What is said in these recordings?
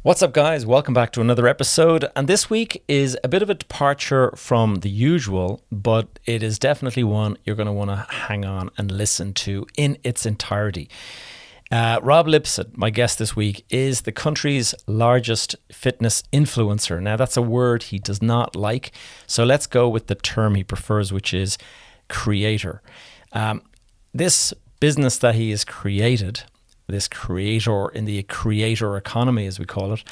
What's up, guys? Welcome back to another episode. And this week is a bit of a departure from the usual, but it is definitely one you're going to want to hang on and listen to in its entirety. Rob Lipsett, my guest this week, is the country's largest fitness influencer. Now, that's a word he does not like, so let's go with the term he prefers, which is creator. This business that he has created, this creator in the creator economy, as we call it,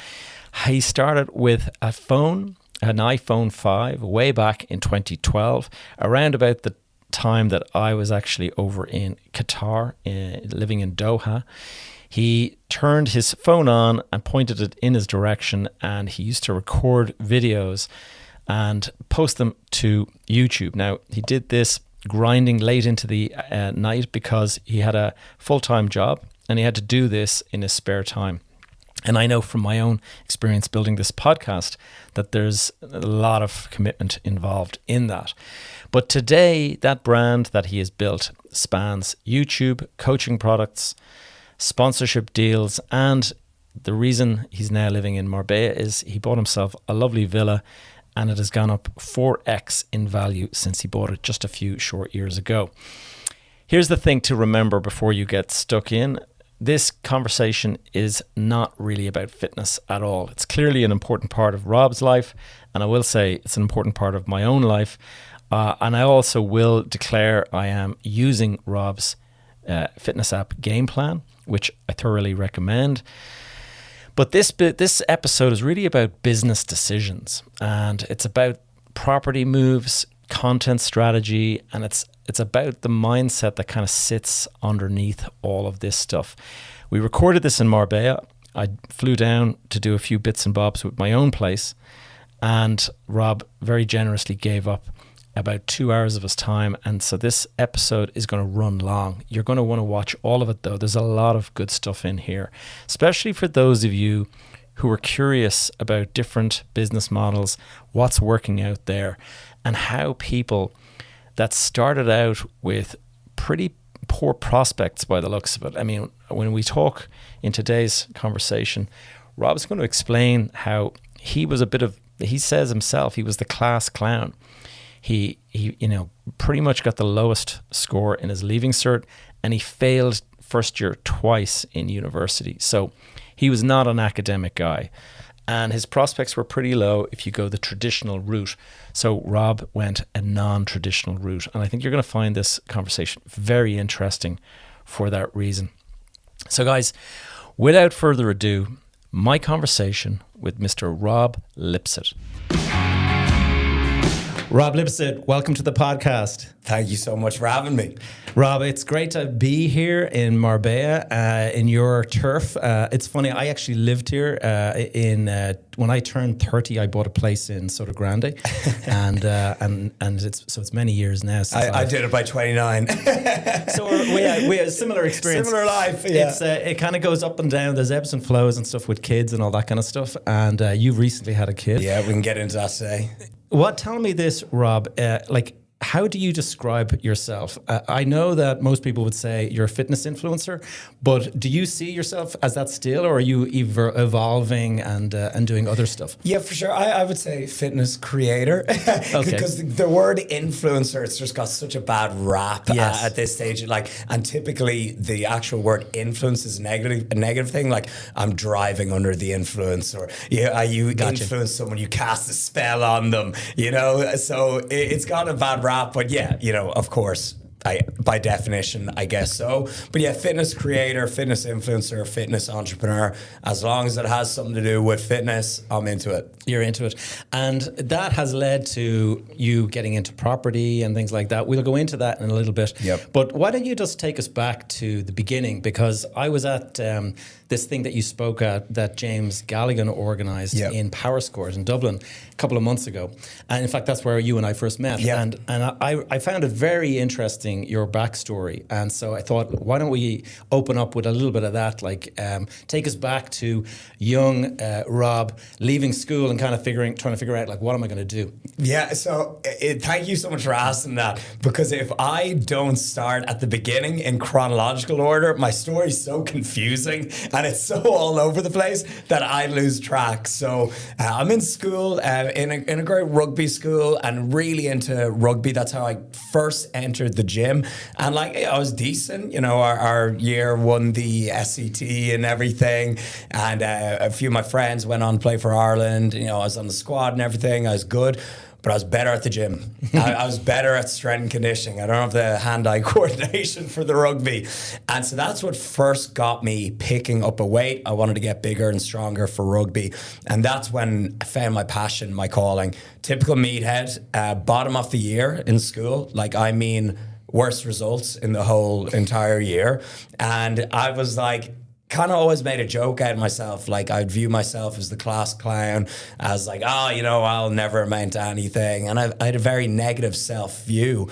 he started with an iPhone 5, way back in 2012, around about the time that I was actually over in Qatar, living in Doha. He turned his phone on and pointed it in his direction, and he used to record videos and post them to YouTube. Now, he did this grinding late into the night because he had a full-time job and he had to do this in his spare time. And I know from my own experience building this podcast that there's a lot of commitment involved in that. But today, that brand that he has built spans YouTube, coaching products, sponsorship deals, and the reason he's now living in Marbella is he bought himself a lovely villa, and it has gone up 4x in value since he bought it just a few short years ago. Here's the thing to remember before you get stuck in. This conversation is not really about fitness at all. It's clearly an important part of Rob's life, and I will say it's an important part of my own life. And I also will declare I am using Rob's fitness app Game Plan, which I thoroughly recommend. But this episode is really about business decisions, and it's about property moves, content strategy, and it's about the mindset that kind of sits underneath all of this stuff. We recorded this in Marbella. I flew down to do a few bits and bobs with my own place, and Rob very generously gave up about 2 hours of his time, and so this episode is going to run long. You're going to want to watch all of it, though. There's a lot of good stuff in here, especially for those of you who are curious about different business models, what's working out there, and how people that started out with pretty poor prospects by the looks of it. I mean, when we talk in today's conversation, Rob's going to explain how he was he says himself, he was the class clown. He pretty much got the lowest score in his leaving cert, and he failed first year twice in university. So he was not an academic guy, and his prospects were pretty low if you go the traditional route. So Rob went a non-traditional route, and I think you're going to find this conversation very interesting for that reason. So guys, without further ado, my conversation with Mr. Rob Lipsett. Rob Lipsett, welcome to the podcast. Thank you so much for having me. Rob, it's great to be here in Marbella, in your turf. It's funny, I actually lived here when I turned 30. I bought a place in Soto Grande, and it's many years now. Since I did it by 29. So we had a similar experience. Similar life, yeah. It kind of goes up and down. There's ebbs and flows and stuff with kids and all that kind of stuff. And you've recently had a kid. Yeah, we can get into that today. Tell me this, Rob, how do you describe yourself? I know that most people would say you're a fitness influencer, but do you see yourself as that still, or are you evolving and doing other stuff? Yeah, for sure. I would say fitness creator. Okay. Because the word influencer, it's just got such a bad rap at this stage. And typically the actual word influence is a negative thing. Like, I'm driving under the influence, or you influence someone, you cast a spell on them, So it's got a bad rap, but of course, by definition, I guess so. But yeah, fitness creator, fitness influencer, fitness entrepreneur, as long as it has something to do with fitness, I'm into it. You're into it. And that has led to you getting into property and things like that. We'll go into that in a little bit. Yep. But why don't you just take us back to the beginning? Because I was at this thing that you spoke at that James Galligan organised in Power Scores in Dublin a couple of months ago. And in fact, that's where you and I first met. Yep. And I found it very interesting reading your backstory, and so I thought, why don't we open up with a little bit of that? Like, take us back to young Rob leaving school and kind of trying to figure out, like, what am I going to do? Yeah, so thank you so much for asking that, because if I don't start at the beginning in chronological order, my story's so confusing and it's so all over the place that I lose track. So I'm in school, in a great rugby school, and really into rugby. That's how I first entered the gym. And like, I was decent, you know, our year won the SET and everything. And a few of my friends went on to play for Ireland. You know, I was on the squad and everything. I was good. But I was better at the gym. I was better at strength and conditioning. I don't have the hand-eye coordination for the rugby. And so that's what first got me picking up a weight. I wanted to get bigger and stronger for rugby. And that's when I found my passion, my calling. Typical meathead, bottom of the year in school. Like, I mean, worst results in the whole entire year. And I was like, kind of always made a joke out of myself. Like, I'd view myself as the class clown, as like, oh, you know, I'll never amount to anything. And I had a very negative self-view.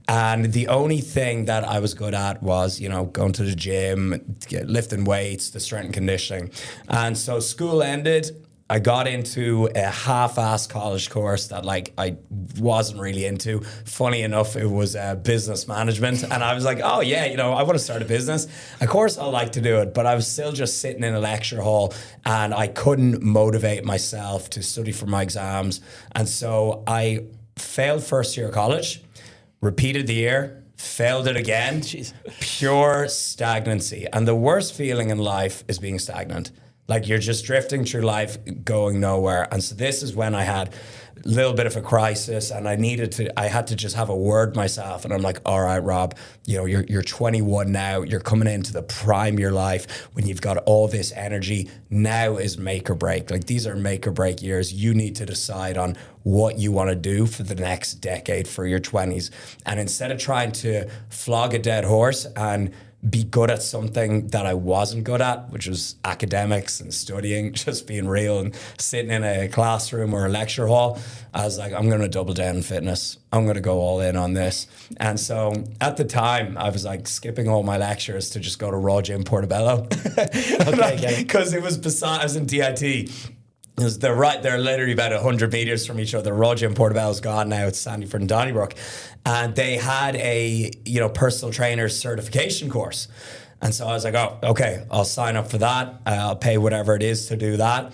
And the only thing that I was good at was, you know, going to the gym, lifting weights, the strength and conditioning. And so school ended. I got into a half-assed college course that, like, I wasn't really into. Funny enough, it was business management. And I was like, oh, yeah, you know, I want to start a business. Of course, I'd like to do it. But I was still just sitting in a lecture hall and I couldn't motivate myself to study for my exams. And so I failed first year of college, repeated the year, failed it again. Jeez. Pure stagnancy. And the worst feeling in life is being stagnant. Like, you're just drifting through life, going nowhere. And so this is when I had a little bit of a crisis, and I had to just have a word myself. And I'm like, all right, Rob, you know, you're 21 now. You're coming into the prime of your life when you've got all this energy. Now is make or break. Like, these are make or break years. You need to decide on what you want to do for the next decade for your 20s. And instead of trying to flog a dead horse and be good at something that I wasn't good at, which was academics and studying, just being real and sitting in a classroom or a lecture hall, I was like, I'm going to double down in fitness. I'm going to go all in on this. And so at the time, I was like skipping all my lectures to just go to Raw Gym Portobello. Because it was beside, I was in DIT. They're literally about 100 meters from each other. Raw Gym Portobello's gone now. It's Sandyford and Donnybrook. And they had a, you know, personal trainer certification course. And so I was like, oh, okay, I'll sign up for that. I'll pay whatever it is to do that.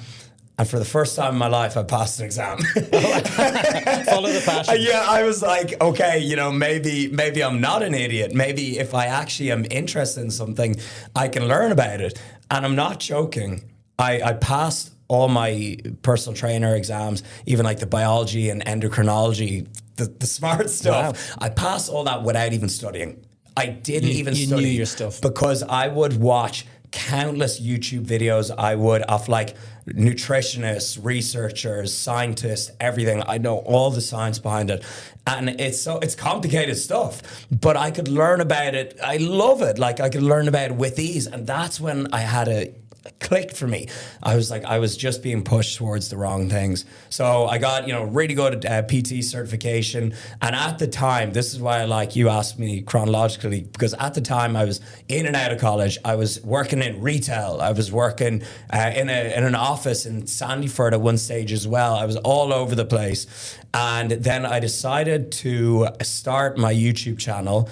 And for the first time in my life, I passed an exam. Follow the passion. Yeah, I was like, okay, you know, maybe I'm not an idiot. Maybe if I actually am interested in something, I can learn about it. And I'm not joking. I passed all my personal trainer exams, even like the biology and endocrinology, the smart stuff. Wow. I passed all that without even studying. I didn't even study. You knew your stuff. Because I would watch countless YouTube videos. I would of like nutritionists, researchers, scientists, everything. I know all the science behind it. And it's complicated stuff, but I could learn about it. I love it. Like, I could learn about it with ease. And that's when I had a clicked for me. I was like, I was just being pushed towards the wrong things. So I got, you know, really good PT certification. And at the time, this is why you asked me chronologically, because at the time I was in and out of college. I was working in retail. I was working in an office in Sandyford at one stage as well. I was all over the place. And then I decided to start my YouTube channel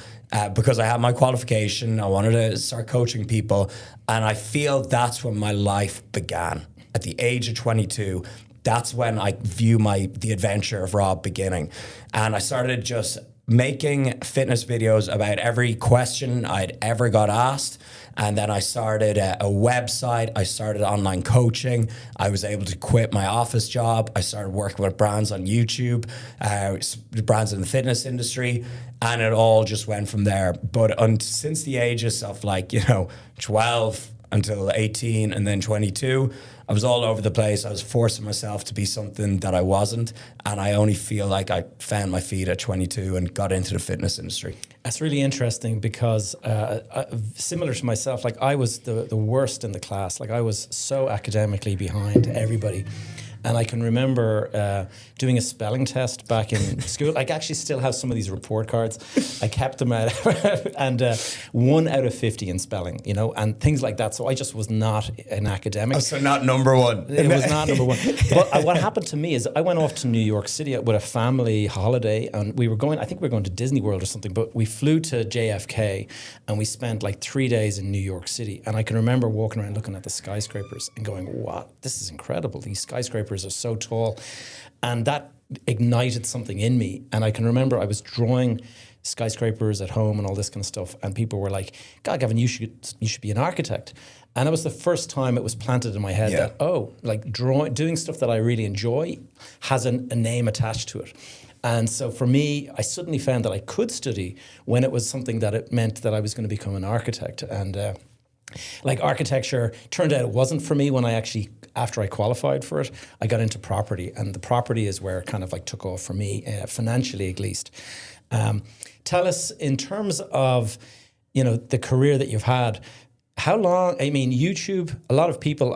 because I had my qualification. I wanted to start coaching people. And I feel that's when my life began. At the age of 22, that's when I view the adventure of Rob beginning. And I started just making fitness videos about every question I'd ever got asked. And then I started a website. I started online coaching. I was able to quit my office job. I started working with brands on YouTube, brands in the fitness industry, and it all just went from there. But since the ages of 12 until 18 and then 22, I was all over the place. I was forcing myself to be something that I wasn't. And I only feel like I found my feet at 22 and got into the fitness industry. That's really interesting because similar to myself, like I was the worst in the class. Like I was so academically behind everybody. And I can remember doing a spelling test back in school. I actually still have some of these report cards. I kept them out, and 1 out of 50 in spelling, and things like that. So I just was not an academic. Oh, so not number one. It was not number one. But what happened to me is I went off to New York City with a family holiday, and we were going, I think we were going to Disney World or something, but we flew to JFK and we spent like 3 days in New York City. And I can remember walking around looking at the skyscrapers and going, what? This is incredible. These skyscrapers are so tall. And that ignited something in me. And I can remember I was drawing skyscrapers at home and all this kind of stuff, and people were like, God, Gavin, you should be an architect. And it was the first time it was planted in my head that, doing stuff that I really enjoy has a name attached to it. And so for me, I suddenly found that I could study when it was something that it meant that I was going to become an architect. And architecture, turned out it wasn't for me when after I qualified for it, I got into property. And the property is where it kind of took off for me, financially at least. Tell us, in terms of, the career that you've had, how long, YouTube, a lot of people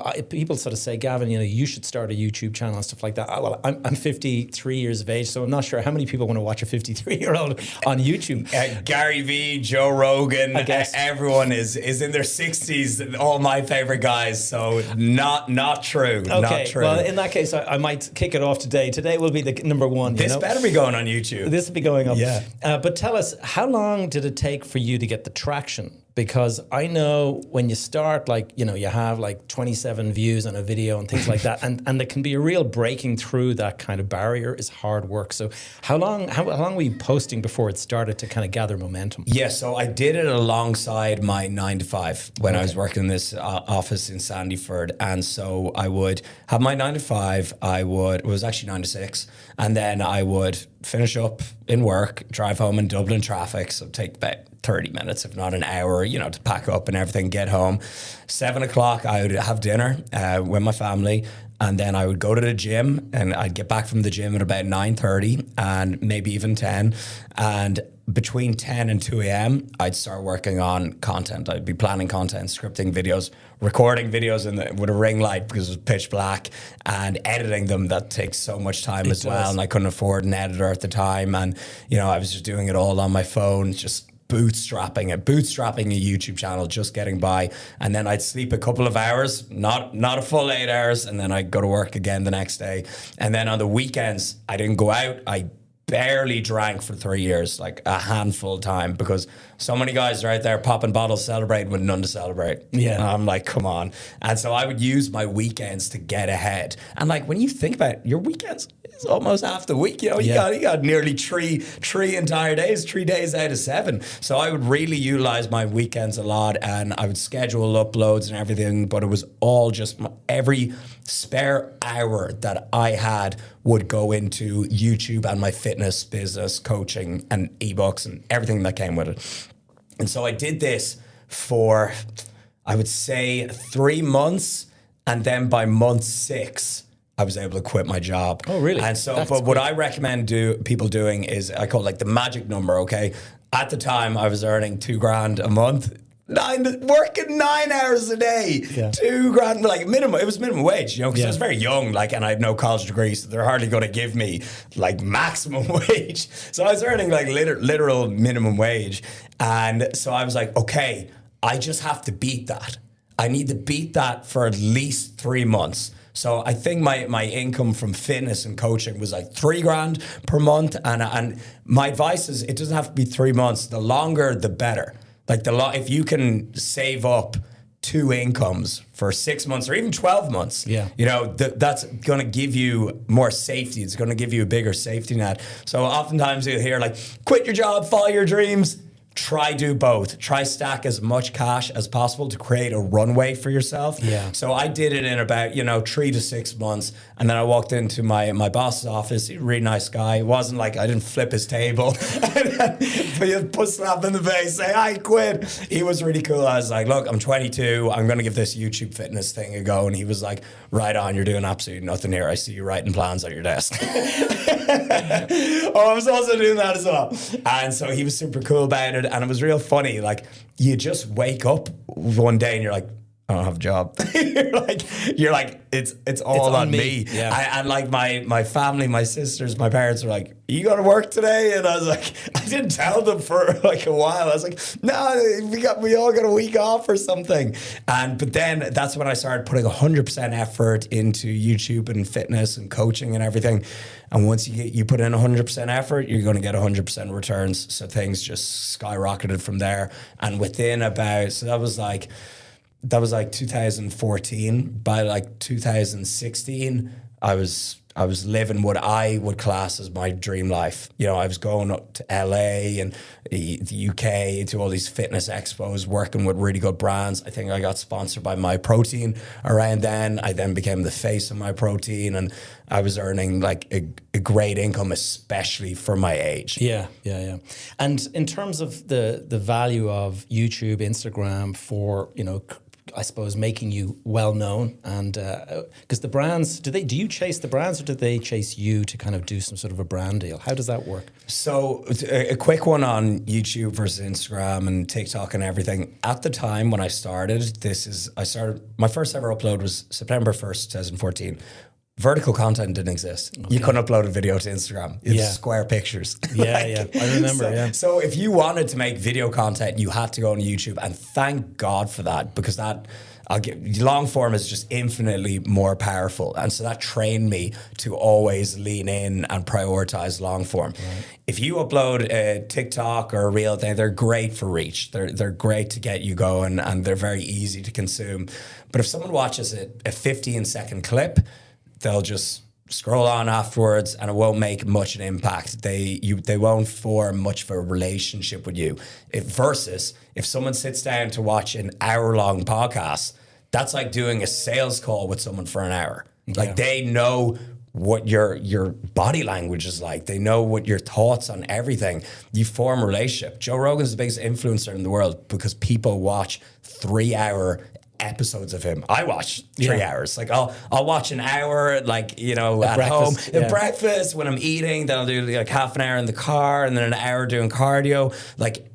sort of say, Gavin, you should start a YouTube channel and stuff like that. Well, I'm 53 years of age, so I'm not sure how many people want to watch a 53-year-old on YouTube. Gary Vee, Joe Rogan, I guess. Everyone is in their 60s, all my favorite guys, so not true. Okay, not true. Well, in that case, I might kick it off today. Today will be the number one. This better be going on YouTube. This will be going up. Yeah. But tell us, how long did it take for you to get the traction? Because I know when you start, you have 27 views on a video and things like that, and there can be a real breaking through that kind of barrier is hard work. So how long were you posting before it started to kind of gather momentum? Yeah, so I did it alongside my 9 to 5 when I was working in this office in Sandyford, and so I would have my 9 to 5. It was actually 9 to 6, and then I would finish up in work, drive home in Dublin traffic, so take about 30 minutes, if not an hour, to pack up and everything, get home. 7 o'clock, I would have dinner with my family, and then I would go to the gym, and I'd get back from the gym at about 9:30 and maybe even 10. And between 10 and 2 a.m., I'd start working on content. I'd be planning content, scripting videos, recording videos with a ring light because it was pitch black, and editing them. That takes so much time as well, and I couldn't afford an editor at the time. And, I was just doing it all on my phone, just bootstrapping a YouTube channel, just getting by. And then I'd sleep a couple of hours, not a full 8 hours, and then I'd go to work again the next day. And then on the weekends, I didn't go out. I barely drank for 3 years, like a handful of time, because so many guys are out there popping bottles, celebrating with none to celebrate. Yeah. And I'm like, come on. And so I would use my weekends to get ahead. And when you think about it, your weekends is almost half the week. You got nearly three entire days, 3 days out of 7. So I would really utilize my weekends a lot, and I would schedule uploads and everything, but it was all just every spare hour that I had would go into YouTube and my fitness business, coaching and ebooks and everything that came with it. And so I did this for, I would say, 3 months. And then by month 6, I was able to quit my job. Oh, really? And so, what I recommend people doing is, I call it the magic number, okay? At the time, I was earning $2,000 a month. Working 9 hours a day, $2,000, minimum. It was minimum wage, because I was very young, and I had no college degree, so they're hardly going to give me maximum wage. So I was earning literal minimum wage, and so I was like, okay, I just have to beat that. I need to beat that for at least 3 months. So I think my income from fitness and coaching was $3,000 per month, and my advice is it doesn't have to be 3 months. The longer, the better. If you can save up 2 incomes for 6 months or even 12 months, that's going to give you more safety. It's going to give you a bigger safety net. So oftentimes you'll hear quit your job, follow your dreams. Try do both. Try stack as much cash as possible to create a runway for yourself. Yeah. So I did it in about 3 to 6 months, and then I walked into my boss's office. He's a really nice guy. It wasn't I didn't flip his table, put slap in the face, say I quit. He was really cool. I was like, look, I'm 22. I'm going to give this YouTube fitness thing a go. And he was like, right on. You're doing absolutely nothing here. I see you writing plans at your desk. I was also doing that as well. And so he was super cool about it. And it was real funny. You just wake up one day and you're like, I don't have a job. you're like, it's all on me. Yeah. And like my family, my sisters, my parents were like, you got to work today? And I was like, I didn't tell them for like a while. I was like, no, we all got a week off or something. But then that's when I started putting 100% effort into YouTube and fitness and coaching and everything. And once you put in 100% effort, you're going to get 100% returns. So things just skyrocketed from there. And within that was like 2014. By like 2016, I was living what I would class as my dream life. You know, I was going up to LA and the UK to all these fitness expos, working with really good brands. I think I got sponsored by My Protein around then. I then became the face of My Protein, and I was earning like a great income, especially for my age. Yeah. And in terms of the value of YouTube, Instagram for, you know, I suppose making you well known, and because the brands, do you chase the brands, or do they chase you to kind of do some sort of a brand deal? How does that work? So a quick one on YouTube versus Instagram and TikTok and everything. At the time when I started, my first ever upload was September 1st, 2014. Vertical content didn't exist. Okay. You couldn't upload a video to Instagram. It was square pictures. Yeah. I remember, So if you wanted to make video content, you had to go on YouTube, and thank God for that, because long form is just infinitely more powerful. And so that trained me to always lean in and prioritize long form. Right. If you upload a TikTok or a reel thing, they're great for reach. They're great to get you going, and they're very easy to consume. But if someone watches a 15-second clip, they'll just scroll on afterwards, and it won't make much an impact. They won't form much of a relationship with you. Versus if someone sits down to watch an hour-long podcast, that's like doing a sales call with someone for an hour. Yeah. Like, they know what your body language is like. They know what your thoughts on everything. You form a relationship. Joe Rogan's the biggest influencer in the world because people watch 3-hour episodes of him. I watch 3 hours. Like I'll watch an hour, like, you know, at home at breakfast, when I'm eating. Then I'll do like half an hour in the car, and then an hour doing cardio. Like,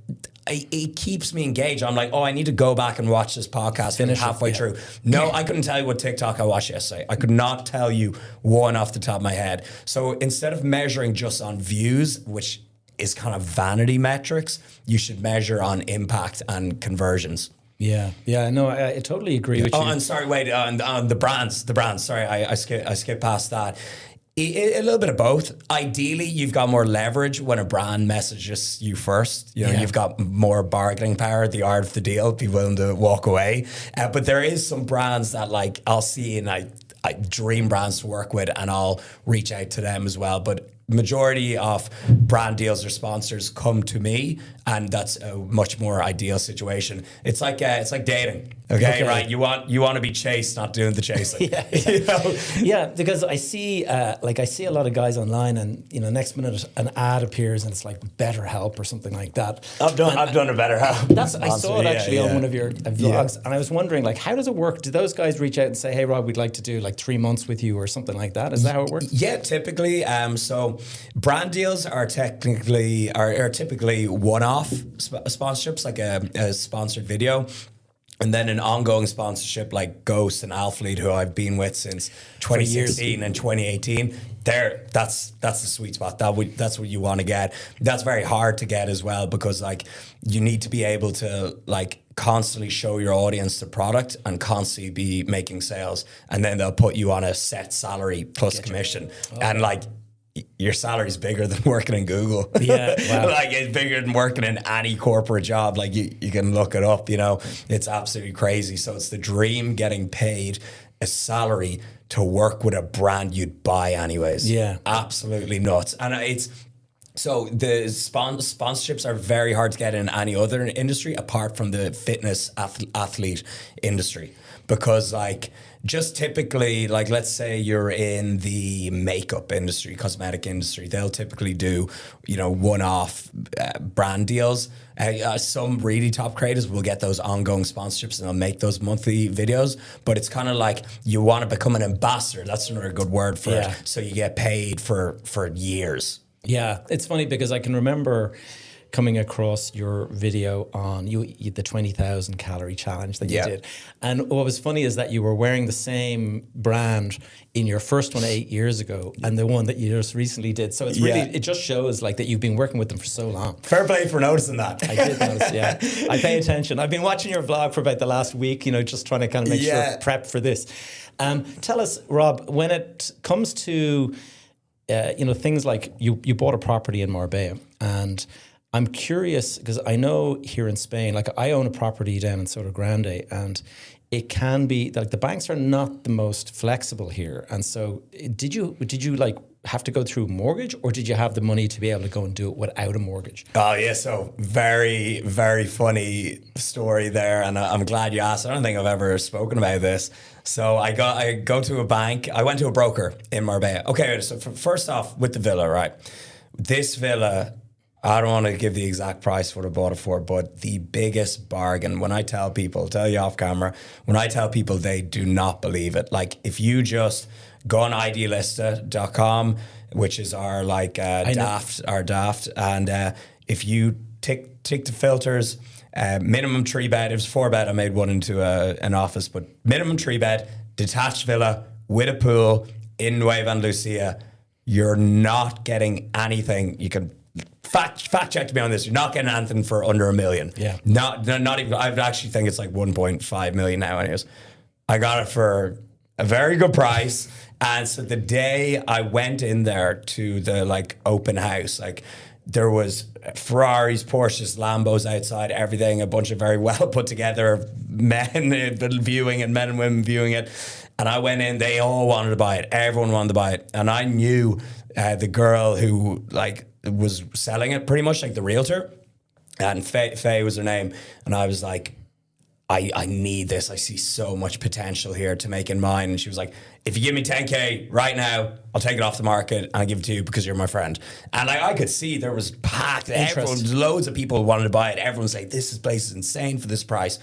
it keeps me engaged. I'm like, I need to go back and watch this podcast. Finish halfway through. No, I couldn't tell you what TikTok I watched yesterday. I could not tell you one off the top of my head. So instead of measuring just on views, which is kind of vanity metrics, you should measure on impact and conversions. Yeah, no, I totally agree with you. And sorry, wait, on the brands. Sorry, I skipped past that. A little bit of both. Ideally, you've got more leverage when a brand messages you first. You know, you've got more bargaining power, the art of the deal, be willing to walk away. But there is some brands that, like, I'll see, and I dream brands to work with, and I'll reach out to them as well. But majority of brand deals or sponsors come to me, and that's a much more ideal situation. It's like dating. Okay, right? You want to be chased, not doing the chasing. You know? Yeah, because I see a lot of guys online, and, you know, next minute an ad appears and it's like BetterHelp or something like that. I've done a BetterHelp. I saw it actually on one of your vlogs, and I was wondering, like, how does it work? Do those guys reach out and say, "Hey, Rob, we'd like to do like 3 months with you," or something like that? Is that how it works? Yeah, typically. So brand deals are typically one-off sponsorships, like a sponsored video. And then an ongoing sponsorship like Ghost and Alphalete, who I've been with since 2016 and 2018. That's the sweet spot. That's what you want to get. That's very hard to get as well, because like you need to be able to like constantly show your audience the product and constantly be making sales. And then they'll put you on a set salary plus commission. And like, your salary is bigger than working in Google. Yeah, wow. Like, it's bigger than working in any corporate job. Like, you can look it up, you know. It's absolutely crazy. So it's the dream, getting paid a salary to work with a brand you'd buy anyways. Yeah. Absolutely nuts. And so the sponsorships are very hard to get in any other industry apart from the fitness athlete industry. Because, like, just typically, like, let's say you're in the makeup industry, cosmetic industry, they'll typically do, you know, one-off brand deals. Some really top creators will get those ongoing sponsorships and they'll make those monthly videos. But it's kind of like you want to become an ambassador. That's another good word for it. So you get paid for years. Yeah, it's funny because I can remember coming across your video on the 20,000 calorie challenge that you did. And what was funny is that you were wearing the same brand in your first one 8 years ago and the one that you just recently did. So it's really, it just shows like that you've been working with them for so long. Fair play for noticing that. I did notice, yeah. I pay attention. I've been watching your vlog for about the last week, just trying to kind of make sure prep for this. Tell us, Rob, when it comes to things like you bought a property in Marbella, and I'm curious because I know here in Spain, like I own a property down in Soto Grande, and it can be like the banks are not the most flexible here. And so did you like have to go through a mortgage, or did you have the money to be able to go and do it without a mortgage? Oh yeah, so very, very funny story there, and I'm glad you asked. I don't think I've ever spoken about this. So I go to a bank. I went to a broker in Marbella. Okay, so first off with the villa, right? This villa, I don't want to give the exact price what I bought it for, but the biggest bargain. When I tell people, I'll tell you off camera, when I tell people, they do not believe it. Like if you just go on idealista.com, which is our daft, and if you tick the filters, minimum 3-bed, it was 4-bed, I made one into an office, but minimum 3-bed, detached villa with a pool in Nueva Andalucía, you're not getting anything. You can fact check me on this. You're not getting anything for under $1 million. Yeah. Not even, I would actually think it's like 1.5 million now anyways. I got it for a very good price. And so the day I went in there to the open house, there was Ferraris, Porsches, Lambos outside, everything, a bunch of very well put together men viewing it, men and women viewing it. And I went in, they all wanted to buy it. Everyone wanted to buy it. And I knew the girl who was selling it, pretty much, the realtor. And Faye was her name. And I was like, I need this. I see so much potential here to make in mine. And she was like, if you give me 10K right now, I'll take it off the market and I'll give it to you because you're my friend. And I could see there was packed. Loads of people wanted to buy it. Everyone saying, this place is insane for this price.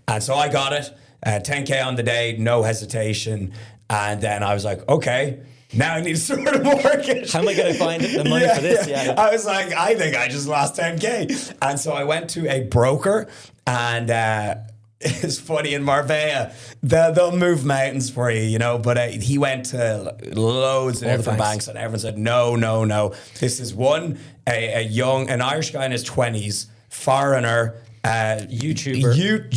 And so I got it, 10K on the day, no hesitation. And then I was like, okay, now I need to sort of mortgage. How am I going to find the money for this? Yeah. I was like, I think I just lost 10K. And so I went to a broker, and it's funny, in Marbella, they'll move mountains for you, but he went to loads of different banks, and everyone said, no. This is an Irish guy in his 20s, foreigner, YouTuber.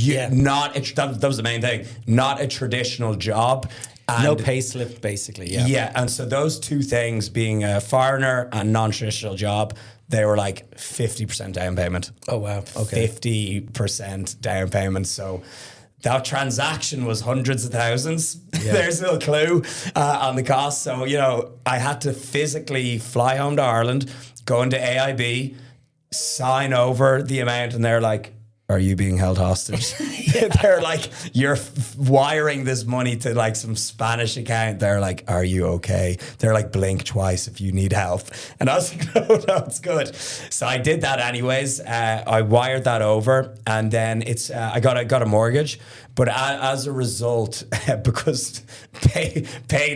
That was the main thing, not a traditional job. And no pay slip, basically, yeah. Yeah, and so those two things, being a foreigner and non-traditional job, they were 50% down payment. Oh, wow. Okay. 50% down payment. So that transaction was hundreds of thousands. Yeah. There's no clue on the cost. So, I had to physically fly home to Ireland, go into AIB, sign over the amount, and they're like, are you being held hostage? They're like, you're wiring this money to some Spanish account. They're like, are you okay? They're like, blink twice if you need help. And I was like, no, it's good. So I did that anyways. I wired that over, and then I got a mortgage. But as a result, because paid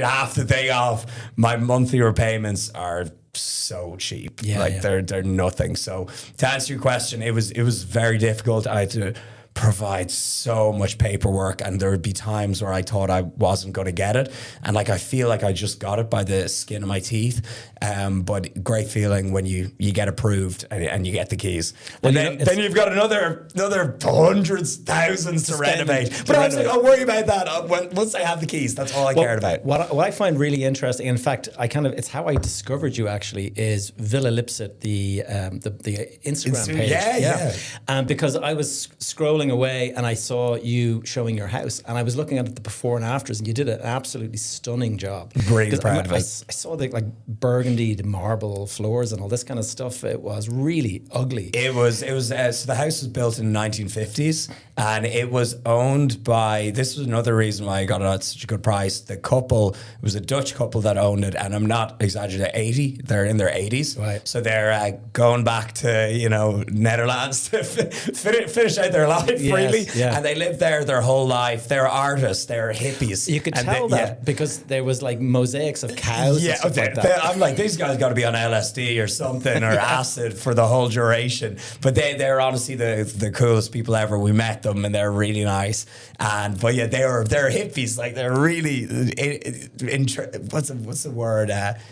half the thing off, my monthly repayments are so cheap. They're nothing. So to answer your question, it was very difficult. I had to provide so much paperwork, and there would be times where I thought I wasn't going to get it, and I feel like I just got it by the skin of my teeth. But great feeling when you get approved and you get the keys. Well, and then you've got another hundreds, thousands to renovate. But I was like, I'll worry about that once I have the keys. That's all I cared about. What I find really interesting, in fact, it's how I discovered you actually, is Villa Lipsett, the Instagram page. Yeah. Because I was scrolling away and I saw you showing your house, and I was looking at the before and afters, and you did an absolutely stunning job. Really proud of it. I saw the burgundy marble floors and all this kind of stuff. It was really ugly. It was so the house was built in the 1950s, and it was owned by, this was another reason why I got it at such a good price. The couple, it was a Dutch couple that owned it, and I'm not exaggerating, 80. They're in their 80s. Right. So they're going back to, Netherlands to finish out their lives. quite freely. Yeah. And they live there their whole life. They're artists. They're hippies. You could tell that because there was like mosaics of cows. Yeah, and stuff like that. I'm like, these guys got to be on LSD or something or acid for the whole duration. But they're honestly the coolest people ever. We met them and they're really nice. But yeah, they're hippies. Like they're really what's the word?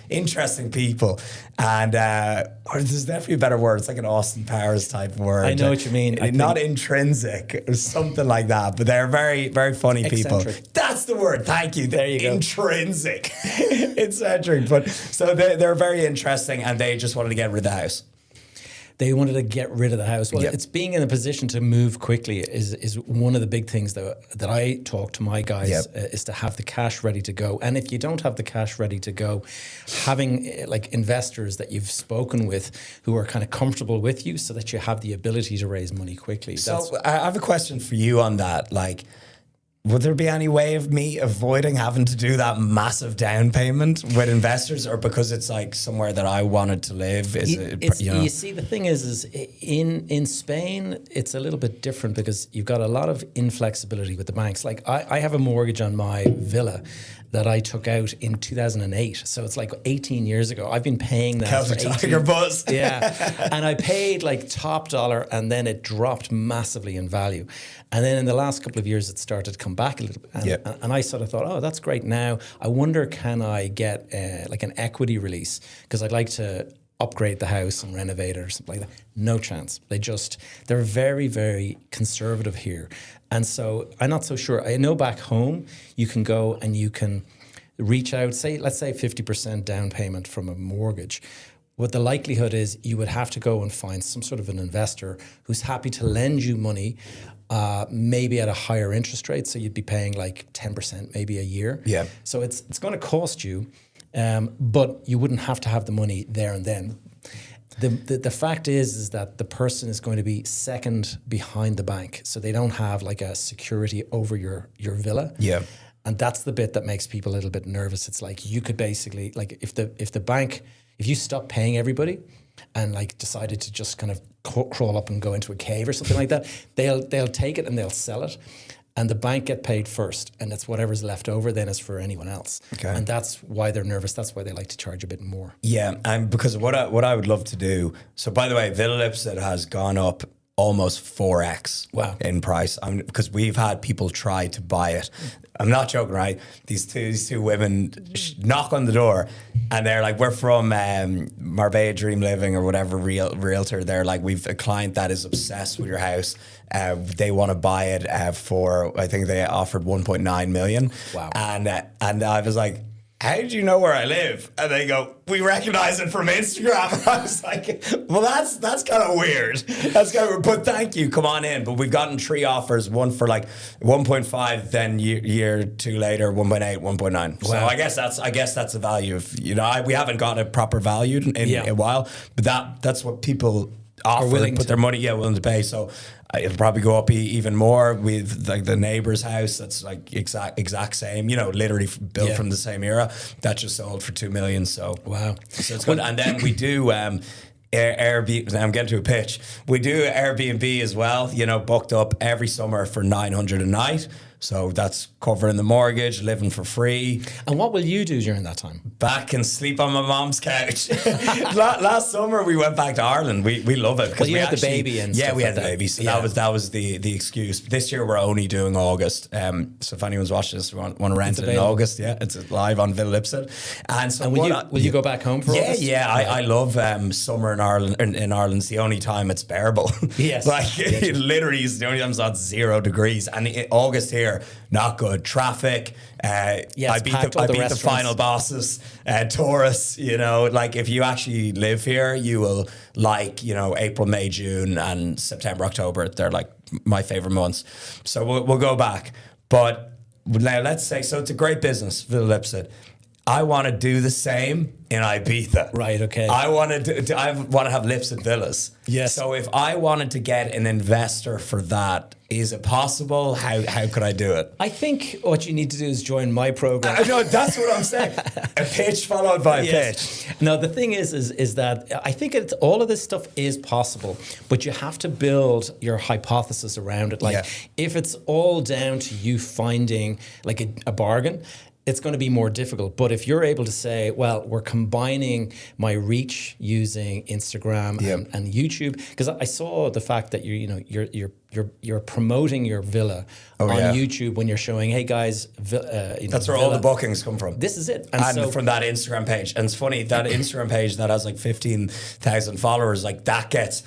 Interesting people. And or there's definitely a better word. It's like an Austin Powers type word. I know what you mean. Not intrinsic or something like that. But they're very, very funny eccentric people. That's the word. Thank you. There you go. Intrinsic. Eccentric. But so they're very interesting and they just wanted to get rid of the house. They wanted to get rid of the house. Well, it's being in a position to move quickly is one of the big things that I talk to my guys is to have the cash ready to go. And if you don't have the cash ready to go, having like investors that you've spoken with who are kind of comfortable with you so that you have the ability to raise money quickly. So I have a question for you on that. Like, would there be any way of me avoiding having to do that massive down payment with investors, or because it's like somewhere that I wanted to live? You see, the thing is in Spain, it's a little bit different because you've got a lot of inflexibility with the banks. Like I have a mortgage on my villa that I took out in 2008. So it's like 18 years ago. I've been paying that for 18 Tiger Buzz. Yeah. And I paid like top dollar and then it dropped massively in value. And then in the last couple of years, it started to come back a little bit. And I sort of thought, oh, that's great. Now, I wonder, can I get like an equity release? Because I'd like to upgrade the house and renovate it or something like that. No chance. They're very, very conservative here. And so I'm not so sure. I know back home, you can go and you can reach out, let's say 50% down payment from a mortgage. What the likelihood is you would have to go and find some sort of an investor who's happy to lend you money, maybe at a higher interest rate. So you'd be paying like 10% maybe a year. Yeah. So it's going to cost you, but you wouldn't have to have the money there and then. The fact is that the person is going to be second behind the bank. So they don't have like a security over your villa. Yeah. And that's the bit that makes people a little bit nervous. It's like you could basically, like if the bank, if you stop paying everybody and like decided to just kind of crawl up and go into a cave or something like that, they'll take it and they'll sell it. And the bank get paid first, and it's whatever's left over then is for anyone else. Okay. And that's why they're nervous. That's why they like to charge a bit more. Yeah, and because what I would love to do. So by the way, Villa Lipsett has gone up almost 4x in price. Because we've had people try to buy it. I'm not joking, right? These two women knock on the door and they're like, we're from Marbella Dream Living or whatever realtor. They're like, we've a client that is obsessed with your house. They want to buy it for, I think they offered 1.9 million. Wow. And I was like, how did you know where I live? And they go, we recognize it from Instagram. And I was like, well, that's kind of weird. That's kind of weird. But thank you, come on in. But we've gotten 3 offers, one for like 1.5, then year 2 later, 1.8, 1.9. Wow. So I guess that's the value of, we haven't got a proper value in a while, but that's what people offer, put their money, willing to pay. So it'll probably go up even more with like the neighbor's house. That's like exact same, literally built from the same era. That just sold for 2 million. So wow, so it's good. And then we do Airbnb. I'm getting to a pitch. We do Airbnb as well. Booked up every summer for 900 a night. So that's covering the mortgage, living for free. And what will you do during that time? Back and sleep on my mom's couch. Last summer we went back to Ireland. We love it because you had the baby and stuff we had like the baby. So that was the excuse. This year we're only doing August. So if anyone's watching this, we want to rent it in August. Yeah, it's live on Villa Lipsett. And will you go back home for August? I love summer in Ireland. In Ireland's the only time it's bearable. Yes, it literally is the only time it's not 0 degrees. And August here, not good. Traffic. I beat the final bosses. Tourists. Like if you actually live here, you will like April, May, June, and September, October. They're like my favorite months. So we'll go back. But now let's say, so it's a great business, Villa Lipsett. I want to do the same in Ibiza. Right, okay. I want to have Lipsett villas. Yes. So if I wanted to get an investor for that, is it possible? How could I do it? I think what you need to do is join my program. No, that's what I'm saying. A pitch followed by a pitch. No, the thing is that I think all of this stuff is possible, but you have to build your hypothesis around it. Like if it's all down to you finding like a bargain, it's going to be more difficult. But if you're able to say, well, we're combining my reach using Instagram and YouTube, because I saw the fact that you're promoting your villa on YouTube when you're showing, hey guys, that's where all the bookings come from. This is it, and so, from that Instagram page. And it's funny, that Instagram page that has like 15,000 followers, like that gets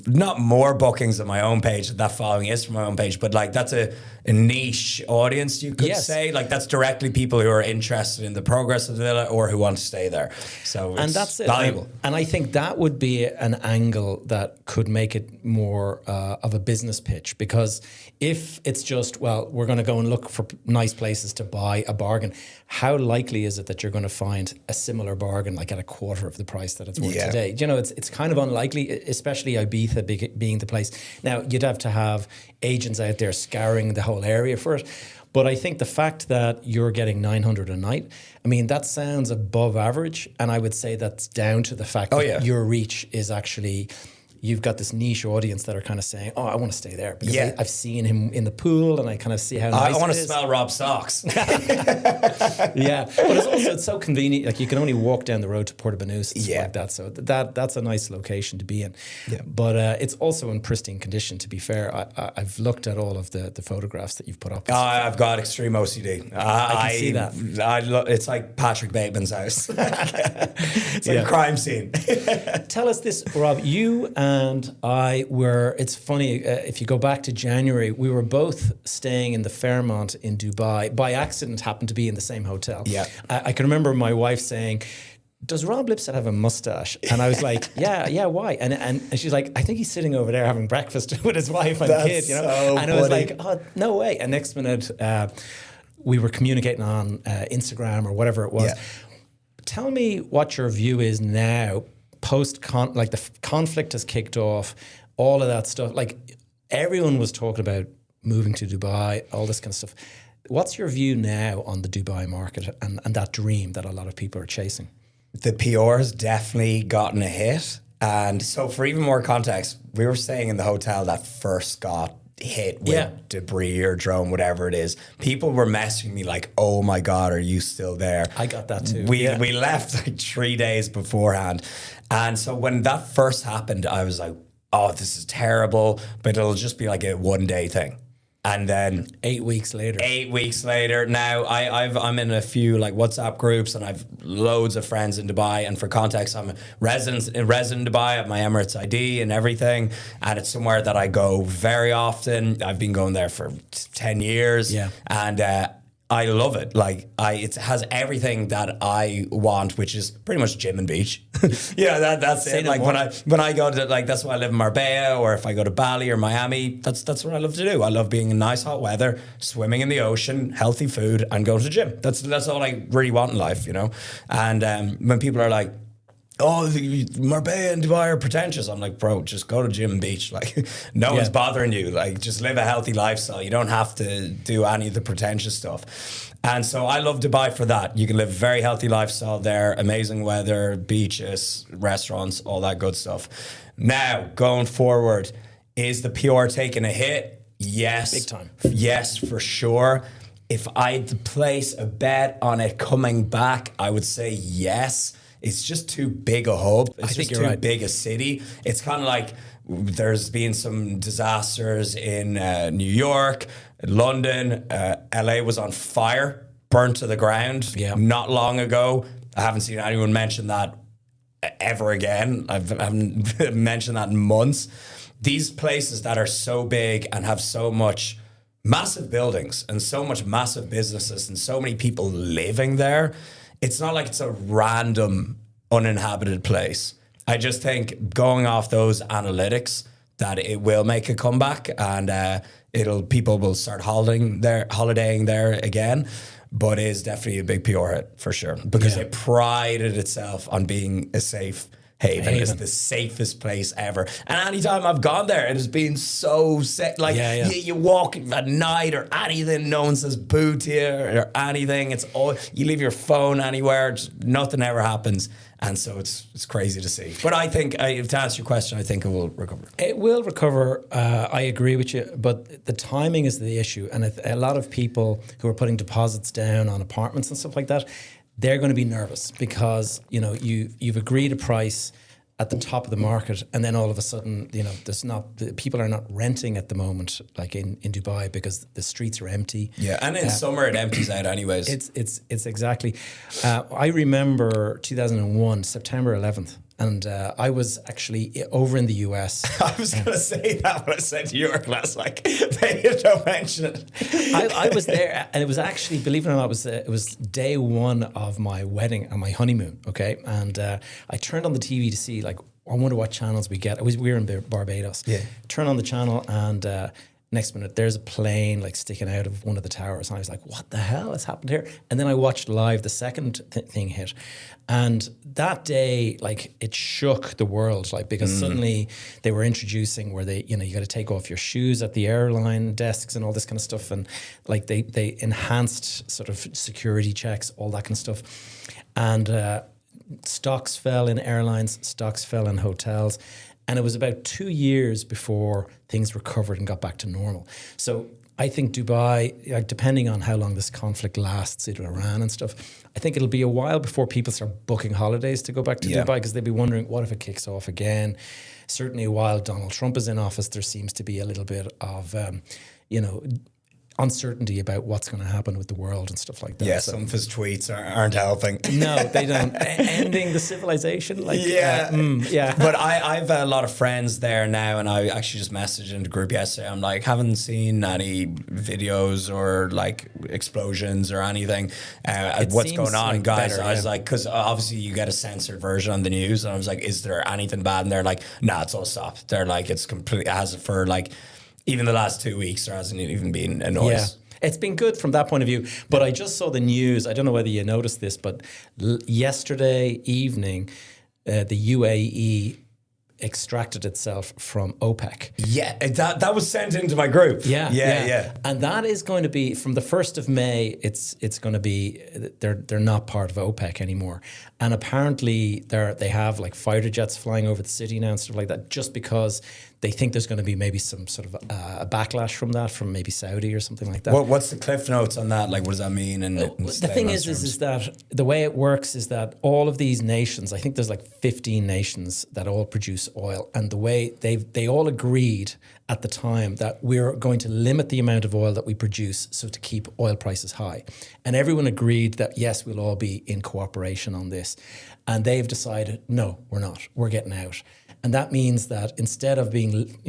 not more bookings than my own page. That following is from my own page, but like that's a niche audience, you could say. Like that's directly people who are interested in the progress of the villa or who want to stay there. So it's that's it. Valuable. And I think that would be an angle that could make it more of a business pitch, because if it's just, well, we're going to go and look for nice places to buy a bargain, how likely is it that you're going to find a similar bargain like at a quarter of the price that it's worth today? You know, it's kind of unlikely, especially Ibiza being the place. Now, you'd have to have agents out there scouring the whole area for it. But I think the fact that you're getting 900 a night, I mean, that sounds above average. And I would say that's down to the fact that your reach is actually... You've got this niche audience that are kind of saying, oh, I want to stay there because I've seen him in the pool and I kind of see how nice I want to smell Rob's socks. But it's so convenient. Like you can only walk down the road to Porto Banús and stuff like that. So that's a nice location to be in. Yeah. But it's also in pristine condition, to be fair. I've looked at all of the photographs that you've put up. I've got extreme OCD. I can see that. It's like Patrick Bateman's house. It's like a crime scene. Tell us this, Rob. You and I were, it's funny, if you go back to January, we were both staying in the Fairmont in Dubai. By accident, happened to be in the same hotel. Yeah. I can remember my wife saying, does Rob Lipsett have a mustache? And I was like, yeah, why? And she's like, I think he's sitting over there having breakfast with his wife and kid, you know? So and I was like, oh, no way. And next minute, we were communicating on Instagram or whatever it was. Yeah. Tell me what your view is now, like the conflict has kicked off, all of that stuff. Like everyone was talking about moving to Dubai, all this kind of stuff. What's your view now on the Dubai market and that dream that a lot of people are chasing? The PR has definitely gotten a hit. And so for even more context, we were staying in the hotel that first got hit with debris or drone, whatever it is. People were messaging me like, oh my God, are you still there? I got that too. We left like 3 days beforehand. And so when that first happened, I was like, oh, this is terrible, but it'll just be like a 1 day thing. And then 8 weeks later. 8 weeks later. Now I'm in a few like WhatsApp groups and I've loads of friends in Dubai. And for context, I'm a resident in Dubai. I have my Emirates ID and everything. And it's somewhere that I go very often. I've been going there for 10 years. Yeah. And I love it. Like it has everything that I want, which is pretty much gym and beach. That's it. Like when I go to, like, that's why I live in Marbella, or if I go to Bali or Miami, that's what I love to do. I love being in nice hot weather, swimming in the ocean, healthy food, and going to the gym. That's all I really want in life, you know. And when people are like, oh, Marbella and Dubai are pretentious, I'm like, bro, just go to gym and beach. Like, no one's bothering you. Like, just live a healthy lifestyle. You don't have to do any of the pretentious stuff. And so I love Dubai for that. You can live a very healthy lifestyle there, amazing weather, beaches, restaurants, all that good stuff. Now, going forward, is the PR taking a hit? Yes. Big time. Yes, for sure. If I had to place a bet on it coming back, I would say yes. It's just too big a hub. It's just too big a city. It's kind of like there's been some disasters in New York, London. LA was on fire, burnt to the ground not long ago. I haven't seen anyone mention that ever again. I haven't mentioned that in months. These places that are so big and have so much massive buildings and so much massive businesses and so many people living there, it's not like it's a random uninhabited place. I just think going off those analytics that it will make a comeback and people will start holidaying there again. but is definitely a big PR hit for sure, because it prided itself on being a safe haven. It's the safest place ever. And anytime I've gone there, it has been so safe. Like you walk at night or anything, no one says boo to you or anything. It's all, you leave your phone anywhere, nothing ever happens. And so it's crazy to see. But I think, to answer your question, I think it will recover. It will recover. I agree with you. But the timing is the issue. And a lot of people who are putting deposits down on apartments and stuff like that, they're going to be nervous because, you know, you've agreed a price at the top of the market, and then all of a sudden, you know, people are not renting at the moment, like in Dubai, because the streets are empty. Yeah, and in summer it empties out anyways. It's exactly. I remember 2001, September 11th. And I was actually over in the US. I was going to say that when I said to your class, like, maybe don't mention it. I was there, and it was actually, believe it or not, it was day one of my wedding and my honeymoon, okay? And I turned on the TV to see, like, I wonder what channels we get. We were in Barbados. Yeah. Turn on the channel, and next minute, there's a plane, like, sticking out of one of the towers. And I was like, what the hell has happened here? And then I watched live, the second thing hit. And that day, like, it shook the world, like, because suddenly they were introducing where they, you know, you got to take off your shoes at the airline desks and all this kind of stuff. And like they enhanced sort of security checks, all that kind of stuff. And stocks fell in airlines, stocks fell in hotels. And it was about 2 years before things recovered and got back to normal. So I think Dubai, like, depending on how long this conflict lasts, either Iran and stuff, I think it'll be a while before people start booking holidays to go back to Dubai, because they'll be wondering, what if it kicks off again? Certainly while Donald Trump is in office, there seems to be a little bit of, uncertainty about what's going to happen with the world and stuff like that. Yeah, so some of his tweets aren't helping. No, they don't. Ending the civilization. Like, But I've a lot of friends there now, and I actually just messaged in the group yesterday. I'm like, haven't seen any videos or like explosions or anything. What's going on, like, guys? Better, I was like, because obviously you get a censored version on the news, and I was like, is there anything bad? And they're like, nah, it's all stopped. They're like, it's completely, has it for like, even the last 2 weeks, there hasn't even been a noise. Yeah. It's been good from that point of view. But I just saw the news. I don't know whether you noticed this, but yesterday evening, the UAE extracted itself from OPEC. Yeah, that was sent into my group. Yeah. And that is going to be, from the 1st of May, it's going to be, they're not part of OPEC anymore. And apparently they have like fighter jets flying over the city now and stuff like that, just because they think there's going to be maybe some sort of a backlash from that, from maybe Saudi or something like that. What's the cliff notes on that? Like, what does that mean? The thing is that the way it works is that all of these nations, I think there's like 15 nations that all produce oil, and the way they all agreed at the time that we're going to limit the amount of oil that we produce so to keep oil prices high. And everyone agreed that, yes, we'll all be in cooperation on this. And they've decided, no, we're not. We're getting out. And that means that instead of being,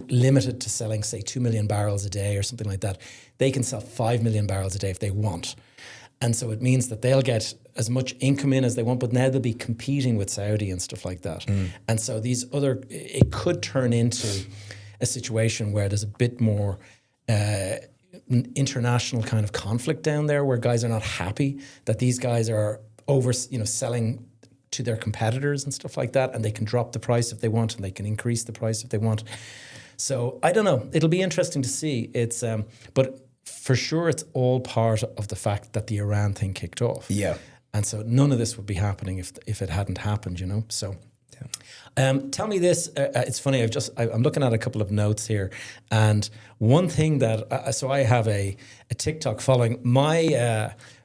limited to selling, say, 2 million barrels a day or something like that, they can sell 5 million barrels a day if they want. And so it means that they'll get as much income in as they want, but now they'll be competing with Saudi and stuff like that. And so it could turn into a situation where there's a bit more international kind of conflict down there, where guys are not happy that these guys are selling to their competitors and stuff like that, and they can drop the price if they want, and they can increase the price if they want. So I don't know. It'll be interesting to see. It's but for sure, it's all part of the fact that the Iran thing kicked off. Yeah, and so none of this would be happening if it hadn't happened. So. Tell me this. It's funny. I'm looking at a couple of notes here, and one thing that so I have a TikTok following.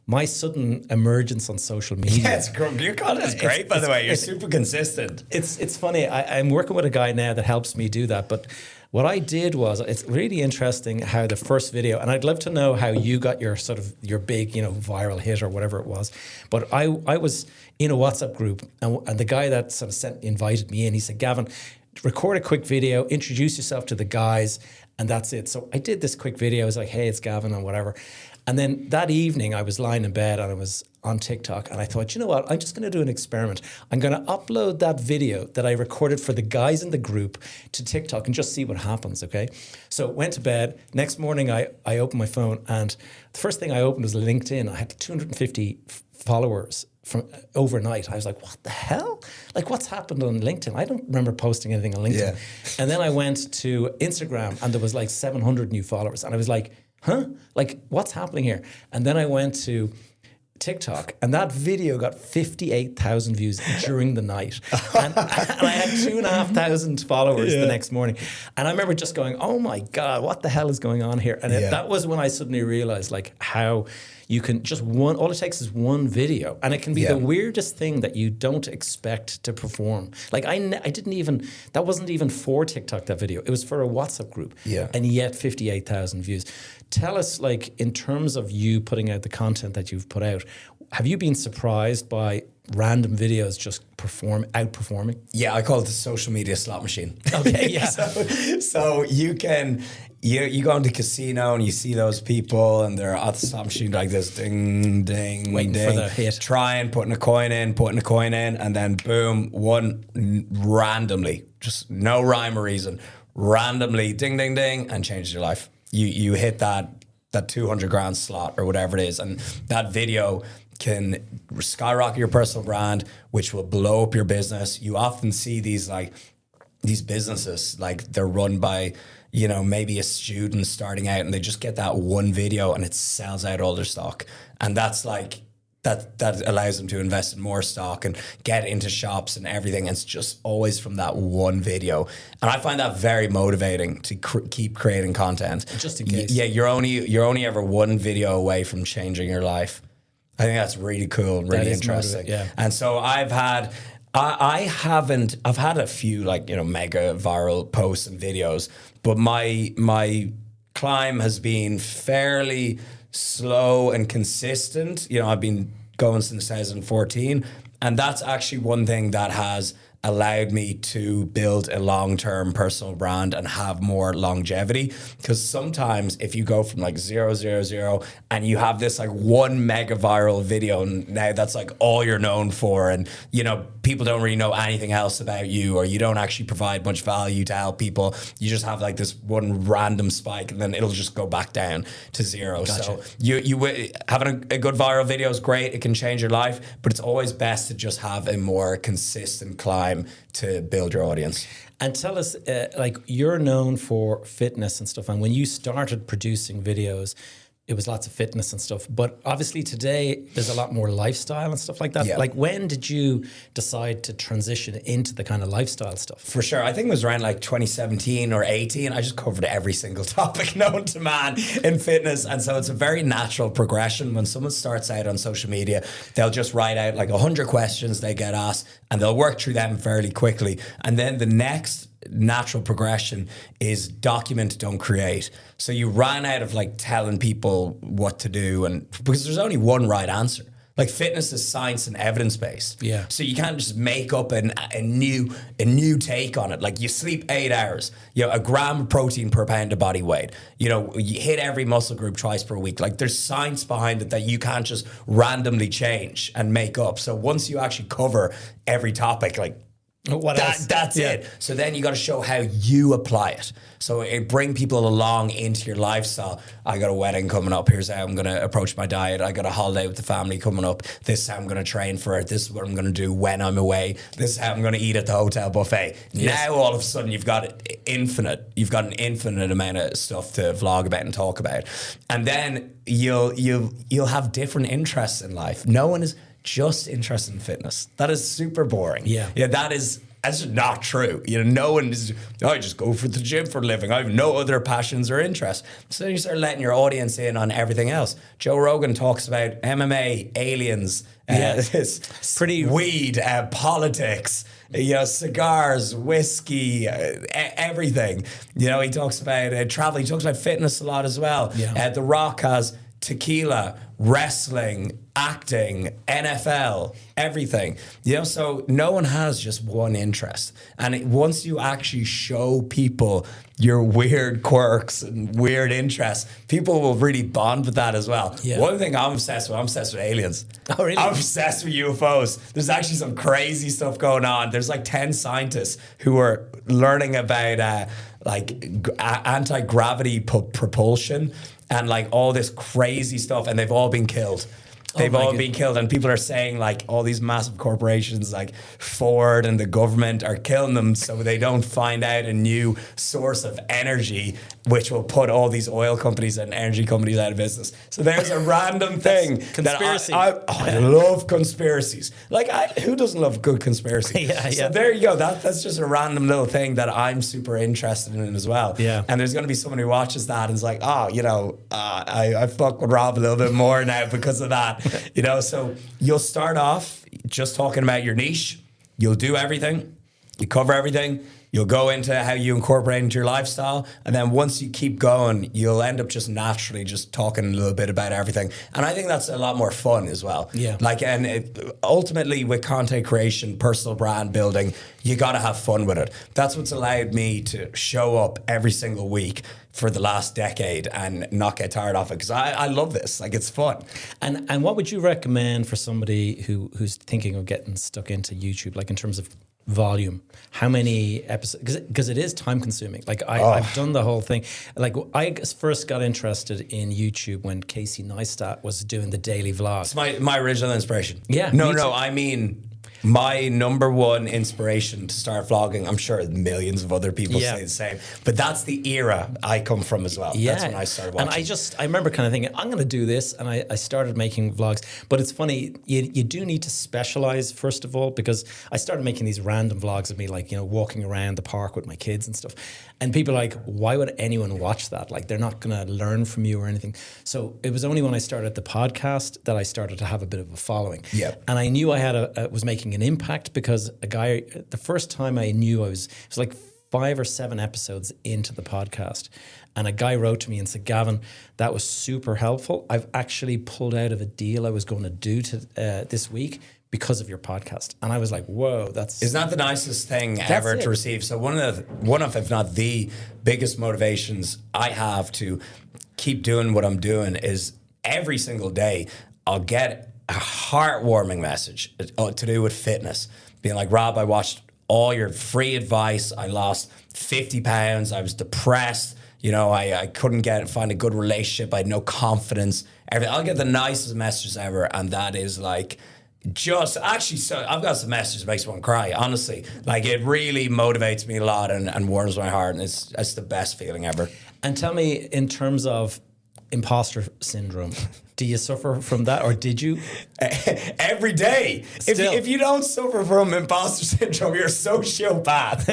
My sudden emergence on social media. Yeah, your content is great, by the way. You're super consistent. It's funny. I'm working with a guy now that helps me do that. But what I did was, it's really interesting how the first video, and I'd love to know how you got your big, viral hit or whatever it was. But I was in a WhatsApp group, and the guy that sort of invited me in, he said, Gavin, record a quick video, introduce yourself to the guys, and that's it. So I did this quick video. I was like, hey, it's Gavin and whatever. And then that evening I was lying in bed and I was on TikTok, and I thought, you know what, I'm just going to do an experiment. I'm going to upload that video that I recorded for the guys in the group to TikTok and just see what happens, okay? So went to bed. Next morning I opened my phone, and the first thing I opened was LinkedIn. I had 250 followers from overnight. I was like, what the hell? Like, what's happened on LinkedIn? I don't remember posting anything on LinkedIn. Yeah. And then I went to Instagram, and there was like 700 new followers. And I was like, huh? Like, what's happening here? And then I went to TikTok, and that video got 58,000 views during the night, and I had 2,500 followers the next morning. And I remember just going, oh my God, what the hell is going on here? And that was when I suddenly realized like how you can just all it takes is one video, and it can be the weirdest thing that you don't expect to perform. Like I didn't even, that wasn't even for TikTok, that video. It was for a WhatsApp group, and yet 58,000 views. Tell us, like, in terms of you putting out the content that you've put out, have you been surprised by random videos just outperforming? Yeah, I call it the social media slot machine. Okay, yeah. so you can, you go into casino and you see those people and they're at the slot machine like this, ding, ding, waiting ding, for the hit. Trying, putting a coin in, and then boom, one randomly, just no rhyme or reason, randomly, ding, ding, ding, and changes your life. You hit that 200 grand slot or whatever it is, and that video can skyrocket your personal brand, which will blow up your business. You often see these businesses, like they're run by, maybe a student starting out, and they just get that one video and it sells out all their stock. And that's like, that allows them to invest in more stock and get into shops and everything. And it's just always from that one video. And I find that very motivating to keep creating content. Just in case. Yeah, you're only ever one video away from changing your life. I think that's really cool and really interesting. Yeah. And so I've had a few mega viral posts and videos, but my climb has been fairly slow and consistent. I've been going since 2014, and that's actually one thing that has allowed me to build a long-term personal brand and have more longevity. Because sometimes if you go from 000 and you have this one mega viral video, and now that's all you're known for, and people don't really know anything else about you, or you don't actually provide much value to help people, you just have this one random spike, and then it'll just go back down to zero. Gotcha. So you having a good viral video is great, it can change your life, but it's always best to just have a more consistent climb to build your audience. And tell us, you're known for fitness and stuff, and when you started producing videos, it was lots of fitness and stuff. But obviously today there's a lot more lifestyle and stuff like that. Yeah. When did you decide to transition into the kind of lifestyle stuff? For sure. I think it was around 2017 or 18. I just covered every single topic known to man in fitness. And so it's a very natural progression. When someone starts out on social media, they'll just write out 100 questions they get asked, and they'll work through them fairly quickly. And then the next natural progression is document, don't create. So you ran out of telling people what to do, and because there's only one right answer. Fitness is science and evidence based. Yeah. So you can't just make up a new take on it. You sleep 8 hours, a gram of protein per pound of body weight. You hit every muscle group twice per week. There's science behind it that you can't just randomly change and make up. So once you actually cover every topic, that's it. So then you got to show how you apply it. So it bring people along into your lifestyle. I got a wedding coming up. Here's how I'm going to approach my diet. I got a holiday with the family coming up. This is how I'm going to train for it. This is what I'm going to do when I'm away. This is how I'm going to eat at the hotel buffet. Yes. Now all of a sudden you've got infinite. You've got an infinite amount of stuff to vlog about and talk about. And then you'll have different interests in life. No one is just interested in fitness. That is super boring. Yeah, that's not true. No one is, I just go for the gym for a living. I have no other passions or interests. So then you start letting your audience in on everything else. Joe Rogan talks about MMA, aliens, pretty weed, politics, cigars, whiskey, everything. He talks about travel. He talks about fitness a lot as well. Yeah. The Rock has tequila, wrestling, acting, NFL, everything. You know, so no one has just one interest. And once you actually show people your weird quirks and weird interests, people will really bond with that as well. Yeah. One thing I'm obsessed with aliens. Oh, really? I'm obsessed with UFOs. There's actually some crazy stuff going on. There's like 10 scientists who are learning about anti-gravity propulsion and like all this crazy stuff, and they've all been killed. They've all been killed, and people are saying like all these massive corporations like Ford and the government are killing them so they don't find out a new source of energy, which will put all these oil companies and energy companies out of business. So there's a random thing. Conspiracy. I love conspiracies. Like, who doesn't love good conspiracy? Yeah. So there you go. That's just a random little thing that I'm super interested in as well. Yeah. And there's going to be someone who watches that and is like, I fuck with Rob a little bit more now because of that. You know, so you'll start off just talking about your niche. You'll do everything. You cover everything. You'll go into how you incorporate into your lifestyle. And then once you keep going, you'll end up just naturally just talking a little bit about everything. And I think that's a lot more fun as well. Yeah. Like, and ultimately with content creation, personal brand building, you got to have fun with it. That's what's allowed me to show up every single week for the last decade and not get tired of it, because I love this. Like, it's fun. And what would you recommend for somebody who's thinking of getting stuck into YouTube, like in terms of volume? How many episodes? Because it is time consuming. Like I've done the whole thing. Like I first got interested in YouTube when Casey Neistat was doing the daily vlog. It's my original inspiration. Yeah. No, I mean, my number one inspiration to start vlogging. I'm sure millions of other people say the same, but that's the era I come from as well. Yeah. That's when I started watching. And I remember kind of thinking, I'm going to do this. And I started making vlogs. But it's funny, you do need to specialize, first of all, because I started making these random vlogs of me, like, you know, walking around the park with my kids and stuff. And people are like, why would anyone watch that? Like, they're not going to learn from you or anything. So it was only when I started the podcast that I started to have a bit of a following. Yeah. And I knew I was making an impact because a guy, the first time I knew it was like 5 or 7 episodes into the podcast, and a guy wrote to me and said, Gavin, that was super helpful. I've actually pulled out of a deal I was going to do this week because of your podcast. And I was like, whoa, isn't that the nicest thing ever to receive? So one of, if not the biggest motivations I have to keep doing what I'm doing is every single day I'll get a heartwarming message to do with fitness, being like, Rob, I watched all your free advice. I lost 50 pounds. I was depressed. You know, I couldn't find a good relationship. I had no confidence. I'll get the nicest messages ever. And that is like, so I've got some messages that makes me want to cry, honestly. Like, it really motivates me a lot and warms my heart. And it's the best feeling ever. And tell me, in terms of imposter syndrome, do you suffer from that, or did you? Every day. If you don't suffer from imposter syndrome, you're a sociopath.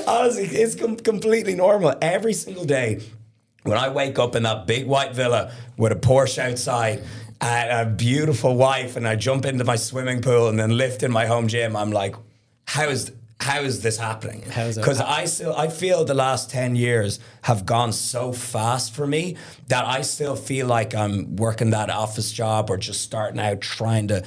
Honestly, it's completely normal. Every single day, when I wake up in that big white villa with a Porsche outside and a beautiful wife, and I jump into my swimming pool and then lift in my home gym, I'm like, how is this happening? Because I feel the last 10 years have gone so fast for me that I still feel like I'm working that office job or just starting out trying to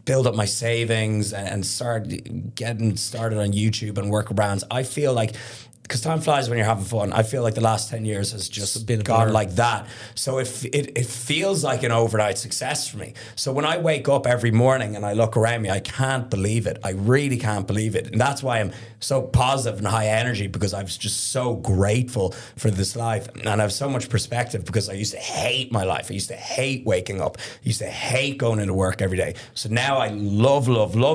build up my savings and start getting started on YouTube and work brands. I feel like, because time flies when you're having fun, I feel like the last 10 years has just been gone like that. So it feels like an overnight success for me. So when I wake up every morning and I look around me, I can't believe it. I really can't believe it. And that's why I'm so positive and high energy, because I was just so grateful for this life. And I have so much perspective, because I used to hate my life. I used to hate waking up. I used to hate going into work every day. So now I love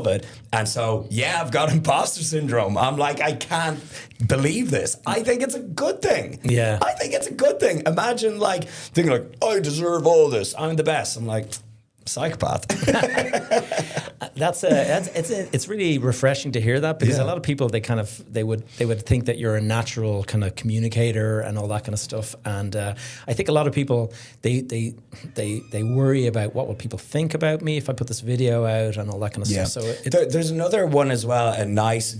it. And so, yeah, I've got imposter syndrome. I'm like, I can't believe this. I think it's a good thing. Yeah. I think it's a good thing. Imagine like thinking like, I deserve all this. I'm the best. I'm like, psychopath. It's really refreshing to hear that, because a lot of people, they would think that you're a natural kind of communicator and all that kind of stuff. And I think a lot of people they worry about what will people think about me if I put this video out and all that kind of stuff. So there's another one as well, a nice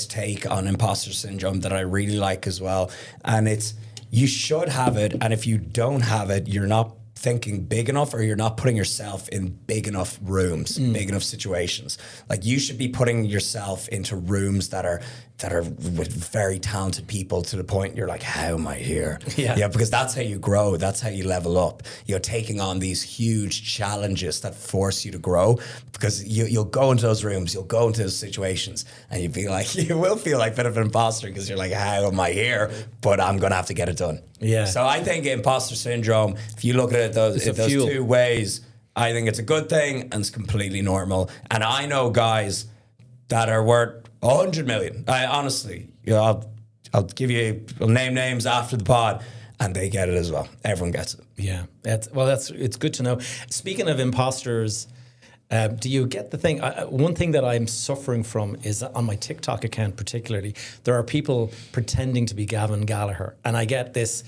take on imposter syndrome that I really like as well. And it's, you should have it, and if you don't have it, you're not thinking big enough, or you're not putting yourself in big enough rooms, big enough situations. Like, you should be putting yourself into rooms that are with very talented people, to the point you're like, how am I here? Yeah, because that's how you grow. That's how you level up. You're taking on these huge challenges that force you to grow, because you'll go into those rooms, you'll go into those situations, and you will feel like a bit of an imposter, because you're like, how am I here? But I'm going to have to get it done. Yeah. So I think imposter syndrome, if you look at it those two ways, I think it's a good thing, and it's completely normal. And I know guys that are worth 100 million. I honestly, I'll name names after the pod, and they get it as well. Everyone gets it. Yeah. It's good to know. Speaking of imposters, do you get the thing? One thing that I'm suffering from is on my TikTok account, particularly, there are people pretending to be Gavin Gallagher, and I get this.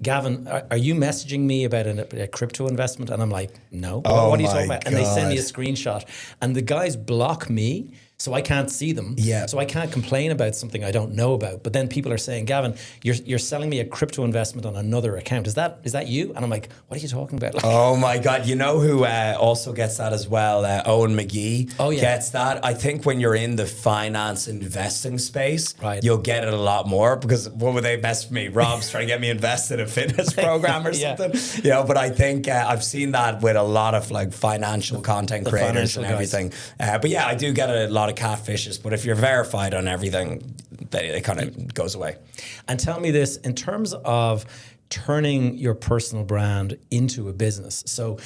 Gavin, are you messaging me about a crypto investment? And I'm like, no. What are you talking about? And they send me a screenshot, and the guys block me, so I can't see them. Yeah. So I can't complain about something I don't know about. But then people are saying, Gavin, you're selling me a crypto investment on another account. Is that you? And I'm like, what are you talking about? Like, oh my God. You know who also gets that as well? Owen McGee gets that. I think when you're in the finance investing space, you'll get it a lot more, because what would they mess with me? Rob's trying to get me invested in a fitness program or something. But I think I've seen that with a lot of like financial content creators and everything. But yeah, I do get a lot of catfishes, but if you're verified on everything, it kind of goes away. And tell me this, in terms of turning your personal brand into a business, so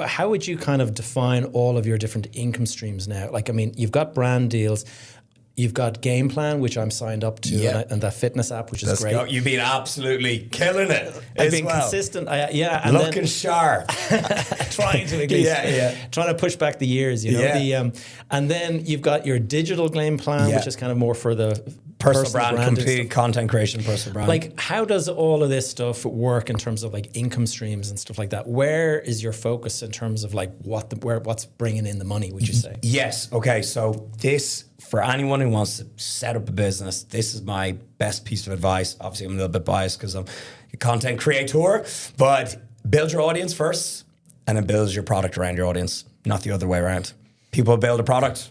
how would you kind of define all of your different income streams now? Like, I mean, you've got brand deals, you've got Game Plan, which I'm signed up to, and that fitness app, which is great. You've been absolutely killing it. I've been consistent. And looking sharp. Trying to at least. Trying to push back the years, you know. And then you've got your digital Game Plan, which is kind of more for the personal brand, complete content creation, personal brand. Like, how does all of this stuff work in terms of like income streams and stuff like that? Where is your focus in terms of like what's bringing in the money, would you say? Yes. Okay. So this, for anyone who wants to set up a business, this is my best piece of advice. Obviously, I'm a little bit biased because I'm a content creator, but build your audience first, and then build your product around your audience, not the other way around. People build a product,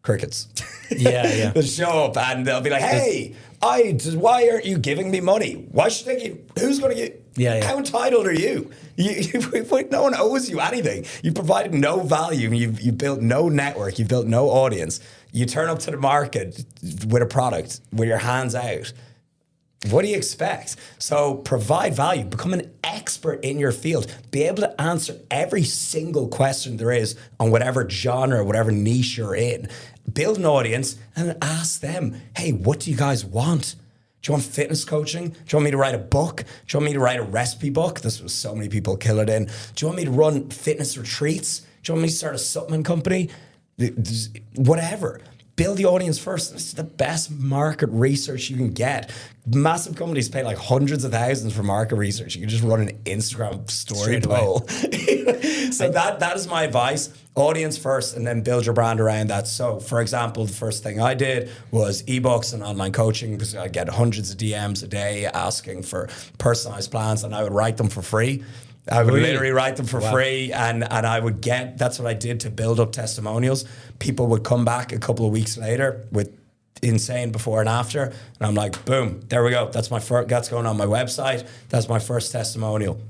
crickets. They'll show up and they'll be like, hey, why aren't you giving me money? Why should I give? Who's going to get? How entitled are you? No one owes you anything. You provided no value. You built no network. You built no audience. You turn up to the market with a product with your hands out. What do you expect? So provide value. Become an expert in your field. Be able to answer every single question there is on whatever genre, whatever niche you're in. Build an audience and ask them, hey, what do you guys want? Do you want fitness coaching? Do you want me to write a book? Do you want me to write a recipe book? This was so many people kill it in. Do you want me to run fitness retreats? Do you want me to start a supplement company? Whatever. Build the audience first. It's the best market research you can get. Massive companies pay like hundreds of thousands for market research. You can just run an Instagram story poll. So that is my advice. Audience first, and then build your brand around that. So, for example, the first thing I did was ebooks and online coaching, because I get hundreds of DMs a day asking for personalized plans, and I would write them for free. I would literally write them for free, and I would get, that's what I did to build up testimonials. People would come back a couple of weeks later with insane before and after, and I'm like, boom, there we go. That's that's going on my website. That's my first testimonial.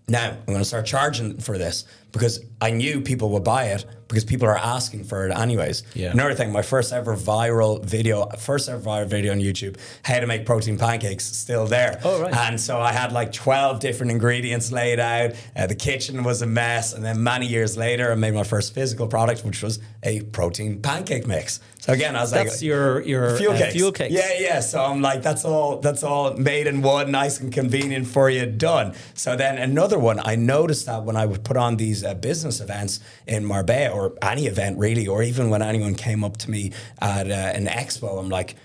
Now, I'm going to start charging for this, because I knew people would buy it, because people are asking for it anyways. Another thing, my first ever viral video on YouTube, how to make protein pancakes, still there. And so I had like 12 different ingredients laid out. The kitchen was a mess. And then many years later, I made my first physical product, which was a protein pancake mix. So again, I was like, that's your fuel cakes. Yeah. So I'm like, that's all made in one, nice and convenient for you, done. So then another one, I noticed that when I would put on these business events in Marbella, or any event really, or even when anyone came up to me at an expo, I'm like,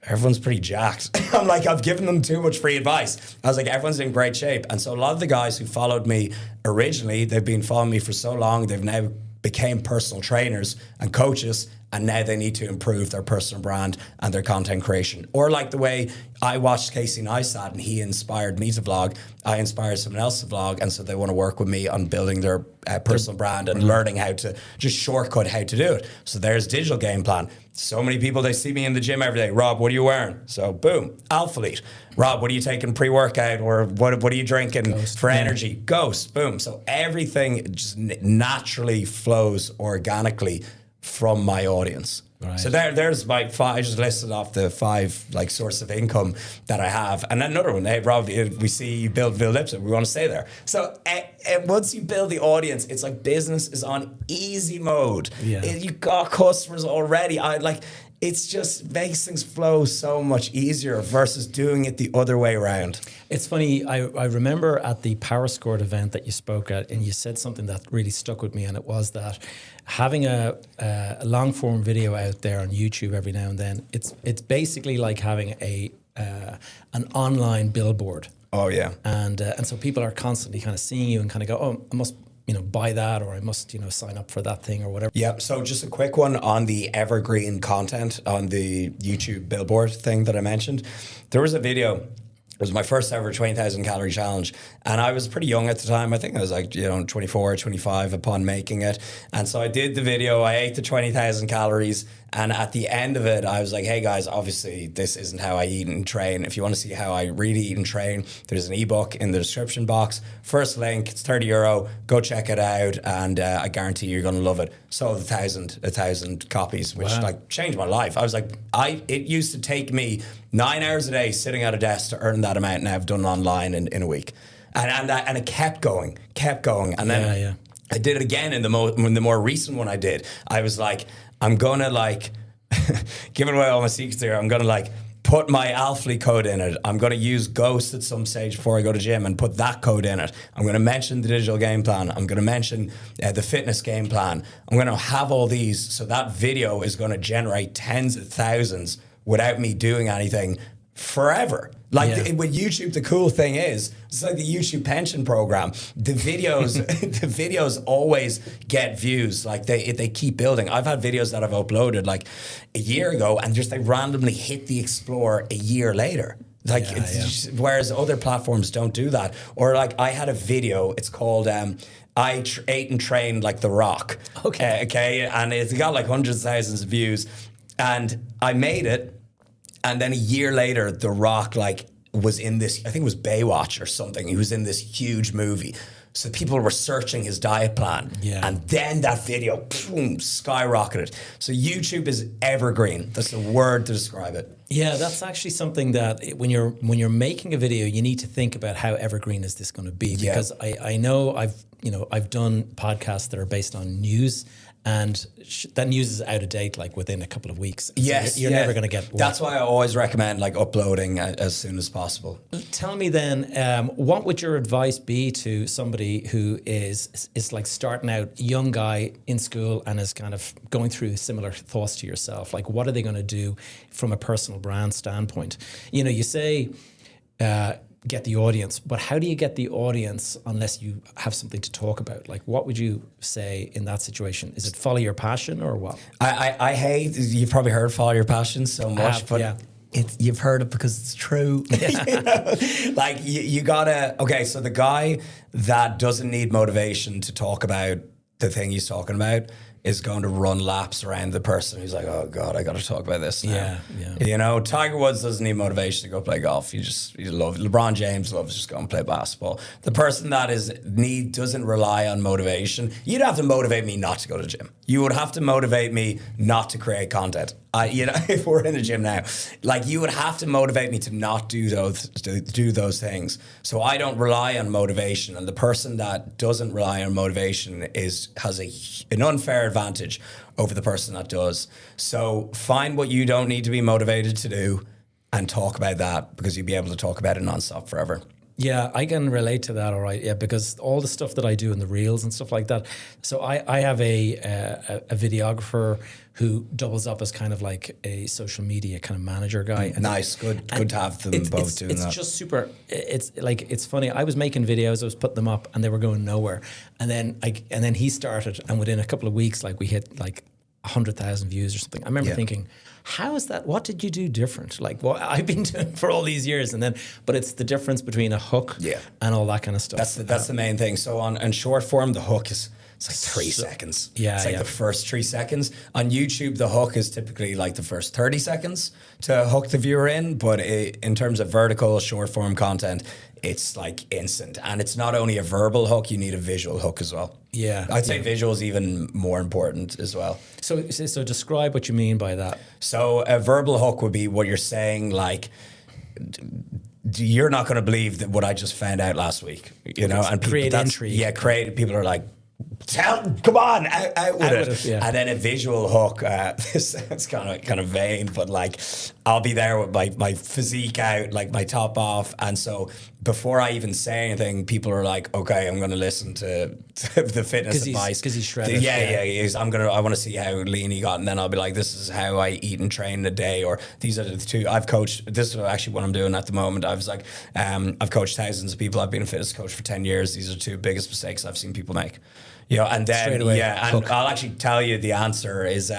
everyone's pretty jacked. I'm like, I've given them too much free advice. I was like, everyone's in great shape. And so a lot of the guys who followed me originally, they've been following me for so long, they've now became personal trainers and coaches, and now they need to improve their personal brand and their content creation. Or like the way I watched Casey Neistat and he inspired me to vlog, I inspired someone else to vlog, and so they want to work with me on building their personal brand and learning how to just shortcut how to do it. So there's digital game plan. So many people, they see me in the gym every day. Rob, what are you wearing? So boom, Alphalete. Rob, what are you taking pre-workout, or what are you drinking Ghost, for energy? Ghost, boom. So everything just naturally flows organically from my audience. Right. So there's my 5. I just listed off the 5 like source of income that I have, and another one. Hey, Rob, we see you build Villa Lipsett. We want to stay there. So once you build the audience, it's like business is on easy mode. Yeah. You got customers already. It's just makes things flow so much easier versus doing it the other way around. It's funny, I remember at the Power Scored event that you spoke at, and you said something that really stuck with me, and it was that having a long form video out there on YouTube every now and then, it's basically like having an online billboard. Oh yeah. And so people are constantly kind of seeing you and kind of go, oh, I must buy that, or I must, sign up for that thing or whatever. Yeah. So just a quick one on the evergreen content on the YouTube billboard thing that I mentioned. There was a video. It was my first ever 20,000 calorie challenge. And I was pretty young at the time. I think I was like, 24, 25 upon making it. And so I did the video. I ate the 20,000 calories. And at the end of it, I was like, hey guys, obviously this isn't how I eat and train. If you want to see how I really eat and train, there's an ebook in the description box. First link, it's €30. Go check it out. And I guarantee you're going to love it. Sold 1,000 copies, which changed my life. I was like, it used to take me 9 hours a day sitting at a desk to earn that amount. And I've done online in a week. And it kept going. And then I did it again in the more recent one I did. I was like, I'm going to giving away all my secrets here. I'm going to put my Alphalete code in it. I'm going to use Ghost at some stage before I go to gym and put that code in it. I'm going to mention the digital game plan. I'm going to mention the fitness game plan. I'm going to have all these. So that video is going to generate tens of thousands without me doing anything forever. With YouTube, the cool thing is, it's like the YouTube pension program. The videos, the videos always get views. They keep building. I've had videos that I've uploaded a year ago, and just they randomly hit the Explore a year later. Whereas other platforms don't do that. Or I had a video. It's called I ate and trained like The Rock. Okay, and it's got hundreds of thousands of views, and I made it. And then a year later, The Rock was in this, I think it was Baywatch or something. He was in this huge movie. So people were searching his diet plan. Yeah. And then that video, boom, skyrocketed. So YouTube is evergreen. That's the word to describe it. Yeah, that's actually something that when you're making a video, you need to think about how evergreen is this going to be. Because I know I've done podcasts that are based on news, and that news is out of date within a couple of weeks. Yes, so you're never going to get. That's why I always recommend uploading as soon as possible. Tell me then, what would your advice be to somebody who is starting out, young guy in school, and is kind of going through similar thoughts to yourself? What are they going to do from a personal brand standpoint? You say. Get the audience, but how do you get the audience unless you have something to talk about? What would you say in that situation? Is it follow your passion or what? I hate, you've probably heard follow your passion so much, but you've heard it because it's true. You gotta, so the guy that doesn't need motivation to talk about the thing he's talking about is going to run laps around the person who's like, oh God, I got to talk about this now. Yeah. Tiger Woods doesn't need motivation to go play golf. You love LeBron James loves just going to play basketball. The person that doesn't rely on motivation. You'd have to motivate me not to go to the gym. You would have to motivate me not to create content. If we're in the gym now, you would have to motivate me to not do those things. So I don't rely on motivation, and the person that doesn't rely on motivation has an unfair advantage over the person that does. So find what you don't need to be motivated to do and talk about that, because you'll be able to talk about it nonstop forever. Yeah, I can relate to that, all right. Yeah, because all the stuff that I do in the reels and stuff like that. So I have a videographer who doubles up as kind of like a social media kind of manager guy. Nice, good to have them both doing that. It's just super. It's funny. I was making videos, I was putting them up, and they were going nowhere. And then he started, and within a couple of weeks, we hit 100,000 views or something. I remember thinking, how is that? What did you do different? Like what I've been doing for all these years, but it's the difference between a hook and all that kind of stuff. That's the main thing. So on short form, the hook is it's like 3 seconds. Yeah, it's like the first 3 seconds. On YouTube, the hook is typically like the first 30 seconds to hook the viewer in. But in terms of vertical short form content, it's like instant. And it's not only a verbal hook, you need a visual hook as well. Yeah. I'd say visual is even more important as well. So describe what you mean by that. So a verbal hook would be what you're saying, like, you're not going to believe that what I just found out last week, you know? And create intrigue. Yeah, people are like, come on, out with it. Yeah. And then a visual hook, this sounds kind of vain, but like I'll be there with my physique out, like my top off. And so before I even say anything, people are like, okay, I'm going to listen to the fitness advice. Because he's shredded. I want to see how lean he got. And then I'll be like, this is how I eat and train in a day. Or these are the two I've coached. This is actually what I'm doing at the moment. I was like, I've coached thousands of people. I've been a fitness coach for 10 years. These are 2 biggest mistakes I've seen people make. You know, and then and I'll actually tell you the answer is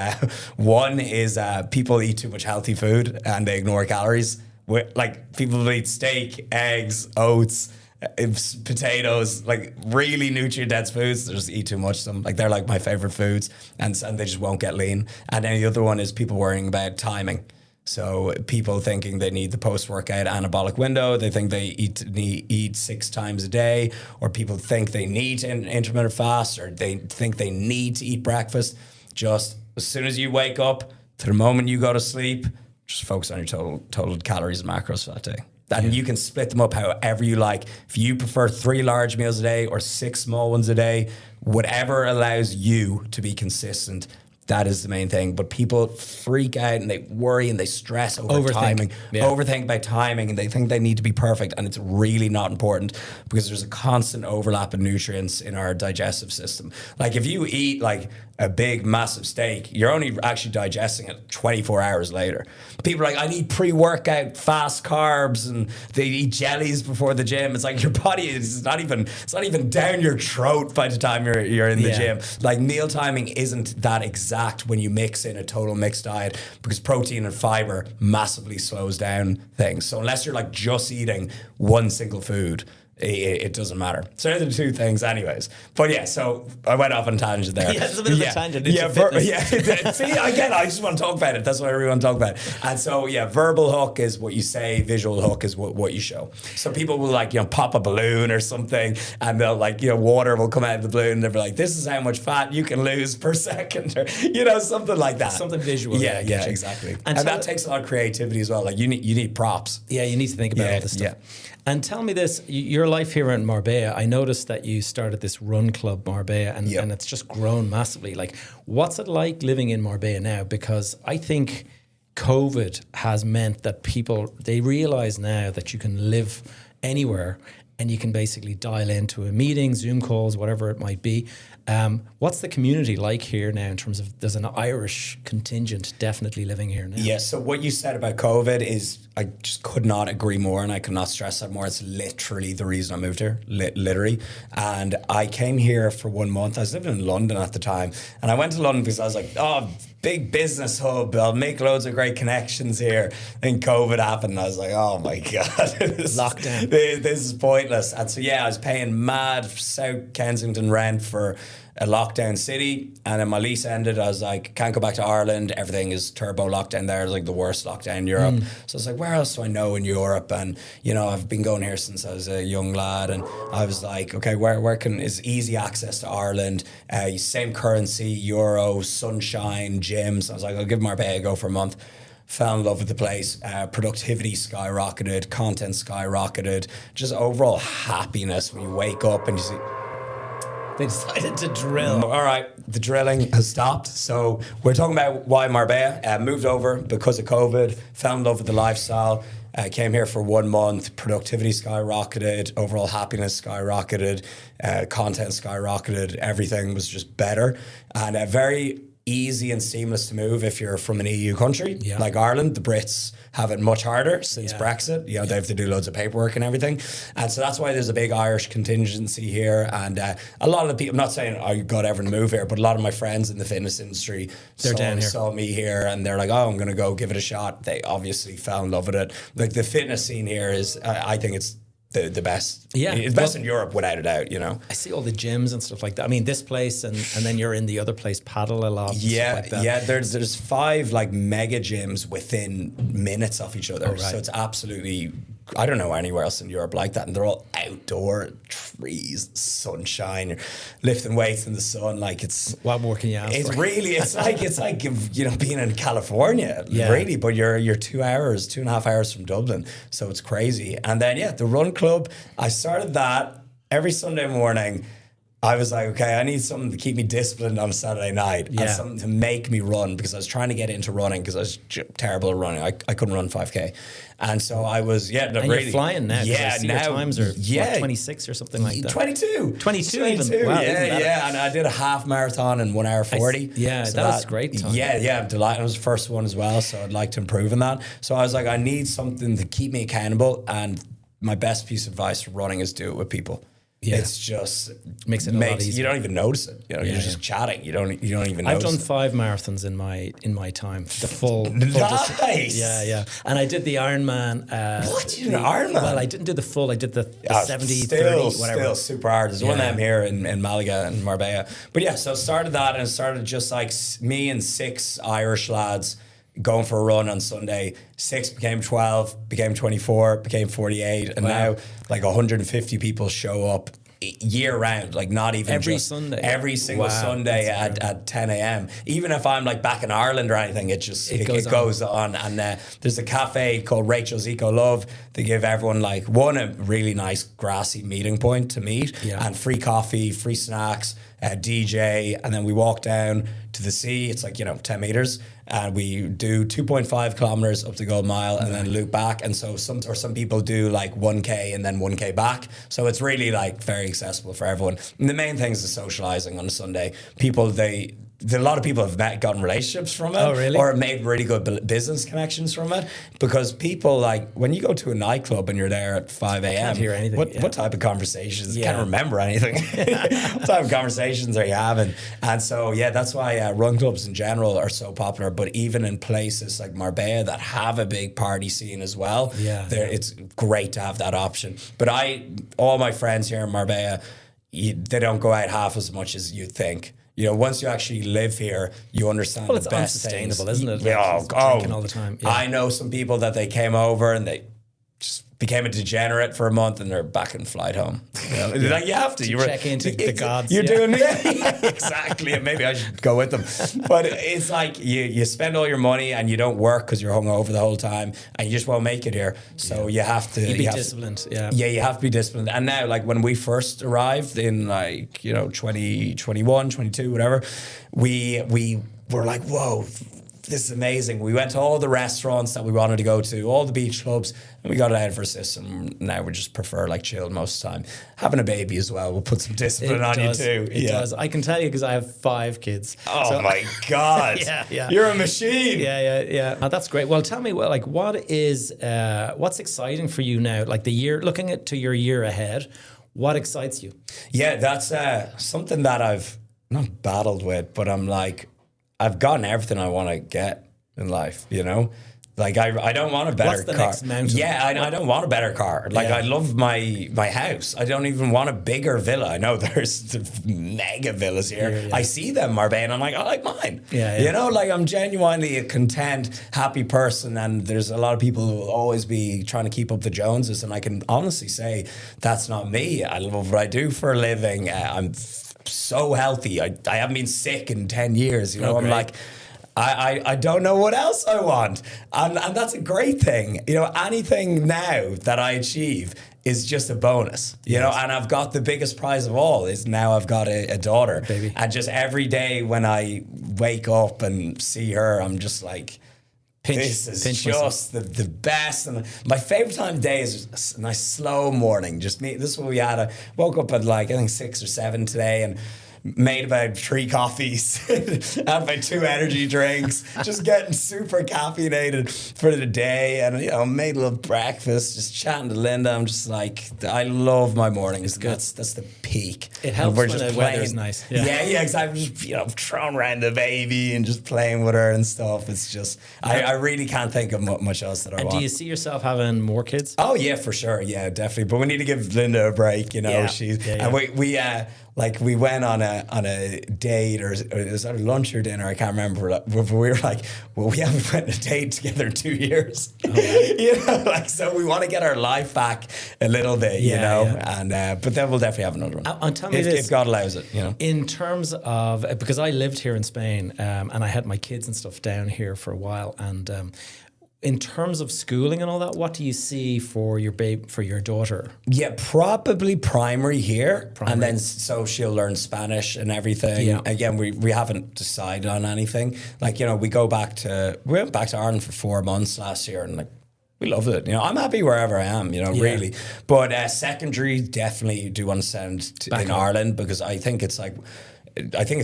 one is people eat too much healthy food and they ignore calories. Like people eat steak, eggs, oats, potatoes, like really nutrient dense foods. They just eat too much of them. Like they're like my favorite foods, and they just won't get lean. And then the other one is people worrying about timing. So people thinking they need the post-workout anabolic window, they think they eat 6 times a day, or people think they need an intermittent fast, or they think they need to eat breakfast. Just as soon as you wake up to the moment you go to sleep, just focus on your total calories and macros for that day. And you can split them up however you like. If you prefer 3 large meals a day or 6 small ones a day, whatever allows you to be consistent, that is the main thing. But people freak out and they worry and they stress over timing. Overthink about timing, and they think they need to be perfect. And it's really not important because there's a constant overlap of nutrients in our digestive system. Like if you eat like a big, massive steak, you're only actually digesting it 24 hours later. People are like, I need pre-workout fast carbs, and they eat jellies before the gym. It's like your body is not even down your throat by the time you're in the gym. Like meal timing isn't that exact when you mix in a total mixed diet, because protein and fiber massively slows down things. So unless you're like just eating one single food, it doesn't matter. So they're the 2 things anyways. But yeah, so I went off on a tangent there. Yeah, it's a bit of a tangent. See, again, I just want to talk about it. That's what I really want to talk about. And so, verbal hook is what you say, visual hook is what you show. So people will like, pop a balloon or something, and they'll like, water will come out of the balloon, and they'll be like, this is how much fat you can lose per second, or, something like that. Something visual. Yeah, exactly. And that takes a lot of creativity as well. Like you need props. Yeah, you need to think about all this stuff. Yeah. And tell me this, your life here in Marbella, I noticed that you started this run club, Marbella, and it's just grown massively. Like, what's it like living in Marbella now? Because I think COVID has meant that they realize now that you can live anywhere and you can basically dial into a meeting, Zoom calls, whatever it might be. What's the community like here now in terms of, there's an Irish contingent definitely living here now? Yeah, so what you said about COVID is, I just could not agree more, and I could not stress that more. It's literally the reason I moved here, literally. And I came here for 1 month. I was living in London at the time, and I went to London because I was like, big business hub, I'll make loads of great connections here. And COVID happened, and I was like, oh my God. Lockdown. This is pointless. And so, I was paying mad South Kensington rent for a lockdown city, and then my lease ended. I was like, can't go back to Ireland, everything is turbo lockdown there. It's like the worst lockdown in Europe. So I was like, where else do I know in Europe? And I've been going here since I was a young lad, and I was like, okay, where is easy access to Ireland, same currency, euro, sunshine, gyms. I was like, I'll give Marbella a go for a month. Fell in love with the place. Productivity skyrocketed, content skyrocketed, just overall happiness when you wake up and you see. They decided to drill. All right, the drilling has stopped. So we're talking about why Marbella. Moved over because of COVID, fell in love with the lifestyle, came here for 1 month, productivity skyrocketed, overall happiness skyrocketed, content skyrocketed, everything was just better. And easy and seamless to move if you're from an EU country. Yeah. Like Ireland, the Brits have it much harder since Brexit. You know, they have to do loads of paperwork and everything. And so that's why there's a big Irish contingency here. And a lot of the people, I'm not saying I got everyone to move here, but a lot of my friends in the fitness industry saw me here and they're like, oh, I'm going to go give it a shot. They obviously fell in love with it. Like the fitness scene here is, I think it's the best. Yeah. It's best in Europe without a doubt, you know. I see all the gyms and stuff like that. I mean, this place and then you're in the other place, paddle a lot. Yeah, like that. Yeah. There's 5 like mega gyms within minutes of each other. Oh, right. So it's absolutely, I don't know anywhere else in Europe like that. And they're all outdoor, trees, sunshine, you're lifting weights in the sun. Like it's what more can you ask It's for? really, it's like you know, being in California, really. But you're 2.5 hours from Dublin, so it's crazy. And then the run club. I started that every Sunday morning. I was like, okay, I need something to keep me disciplined on a Saturday night and something to make me run because I was trying to get into running because I was terrible at running. I couldn't run 5K. And so I was, and really. You're flying now. Yeah, now. Your times are 26 or something like that. 22. 22 even. Wow, yeah. And I did a half marathon in 1 hour 40. That was a great time. Yeah, I'm delighted. It was the first one as well, so I'd like to improve on that. So I was like, I need something to keep me accountable. And my best piece of advice for running is do it with people. Yeah. It's just makes it a lot easier. You don't even notice it. You know, you're just chatting. You don't even. I've notice done 5 marathons in my time. The full nice. Yeah. And I did the Ironman. What? You did an Ironman? Well, I didn't do the full. I did the 70, 30, whatever. Still super hard. There's one of them here in Malaga and Marbella. But so started that and it started just like me and 6 Irish lads going for a run on Sunday. 6 became 12, became 24, became 48, and now like 150 people show up year round, like not even every just Sunday, every single Sunday at 10 a.m. Even if I'm like back in Ireland or anything, it goes on. And there's a cafe called Rachel's Eco Love. They give everyone like a really nice grassy meeting point to meet, and free coffee, free snacks, DJ, and then we walk down to the sea. It's like 10 meters. And we do 2.5 kilometers up to Gold Mile and then loop back. And so some people do like 1K and then 1K back. So it's really like very accessible for everyone. And the main thing is the socializing on a Sunday. A lot of people have gotten relationships from it. Oh, really? Or made really good business connections from it. Because people, like, when you go to a nightclub and you're there at 5 a.m., can't hear anything. What type of conversations? Can't remember anything. What type of conversations are you having? And so, that's why run clubs in general are so popular. But even in places like Marbella that have a big party scene as well, it's great to have that option. But all my friends here in Marbella, they don't go out half as much as you think. Once you actually live here, you understand the best things. Well, it's unsustainable, isn't it? Drinking all the time. Yeah. I know some people that they came over and they just became a degenerate for a month and they're back in flight home. Like you have to. Check into the gods. You're doing exactly. And maybe I should go with them. But it's like you spend all your money and you don't work because you're hungover the whole time and you just won't make it here. So you have to be disciplined. You have to be disciplined. And now, like when we first arrived in 2021, 22, whatever, we were like, whoa, this is amazing. We went to all the restaurants that we wanted to go to, all the beach clubs, and we got it out of our system. Now we just prefer like chilled most of the time. Having a baby as well will put some discipline on you too. It does. I can tell you because I have 5 kids. Oh my God. You're a machine. Yeah. Oh, that's great. Well, tell me, what's exciting for you now? Like the year, looking to your year ahead, what excites you? Yeah, that's something that I've not battled with, but I'm like, I've gotten everything I want to get in life, Like I don't want a better car. What's the next mountain? Yeah, I don't want a better car. Like I love my house. I don't even want a bigger villa. I know there's mega villas here. I see them, Marbella, and I'm like, I like mine. Like I'm genuinely a content, happy person, and there's a lot of people who will always be trying to keep up the Joneses, and I can honestly say that's not me. I love what I do for a living. I'm so healthy. I haven't been sick in 10 years. I'm like, I don't know what else I want. And that's a great thing. Anything now that I achieve is just a bonus, and I've got the biggest prize of all is now I've got a daughter. Baby. And just every day when I wake up and see her, I'm just like, this is just the best. And my favorite time of day is a nice slow morning. Just me. This is what we had. I woke up at I think 6 or 7 today and made about 3 coffees, had about 2 energy drinks, just getting super caffeinated for the day, and made a little breakfast, just chatting to Linda. I'm just like, I love my mornings. That's the peak. It helps when the weather's nice. Yeah, exactly. Just throwing around the baby and just playing with her and stuff. It's just I really can't think of much else that I want. Do you see yourself having more kids? Oh yeah, for sure. Yeah, definitely. But we need to give Linda a break. And we went on a date, or it was at lunch or dinner, I can't remember, but we were like, well, we haven't went on a date together in 2 years. So we want to get our life back a little bit, and but then we'll definitely have another one. And tell me this, if God allows it, in terms of, because I lived here in Spain, and I had my kids and stuff down here for a while, and in terms of schooling and all that, what do you see for your daughter? Yeah, probably primary here, and then so she'll learn Spanish and everything. Yeah. Again, we haven't decided on anything. We went back to Ireland for 4 months last year, and we loved it. I'm happy wherever I am. Really. But secondary, definitely do want to send in Ireland, because I think it's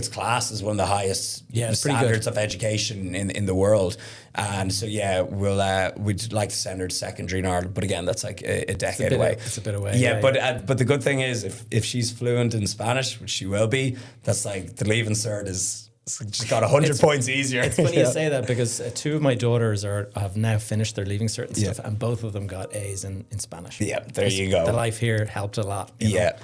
classed as one of the highest standards of education in the world. And so, we'd like to send her to secondary in Ireland. But again, that's like a decade away. It's a bit away. Yeah, but the good thing is, if she's fluent in Spanish, which she will be, that's like the Leaving Cert is just got 100 points easier. It's funny you say that, because 2 of my daughters have now finished their Leaving Cert and stuff, and both of them got A's in Spanish. Yeah, there you go. The life here helped a lot. Yeah.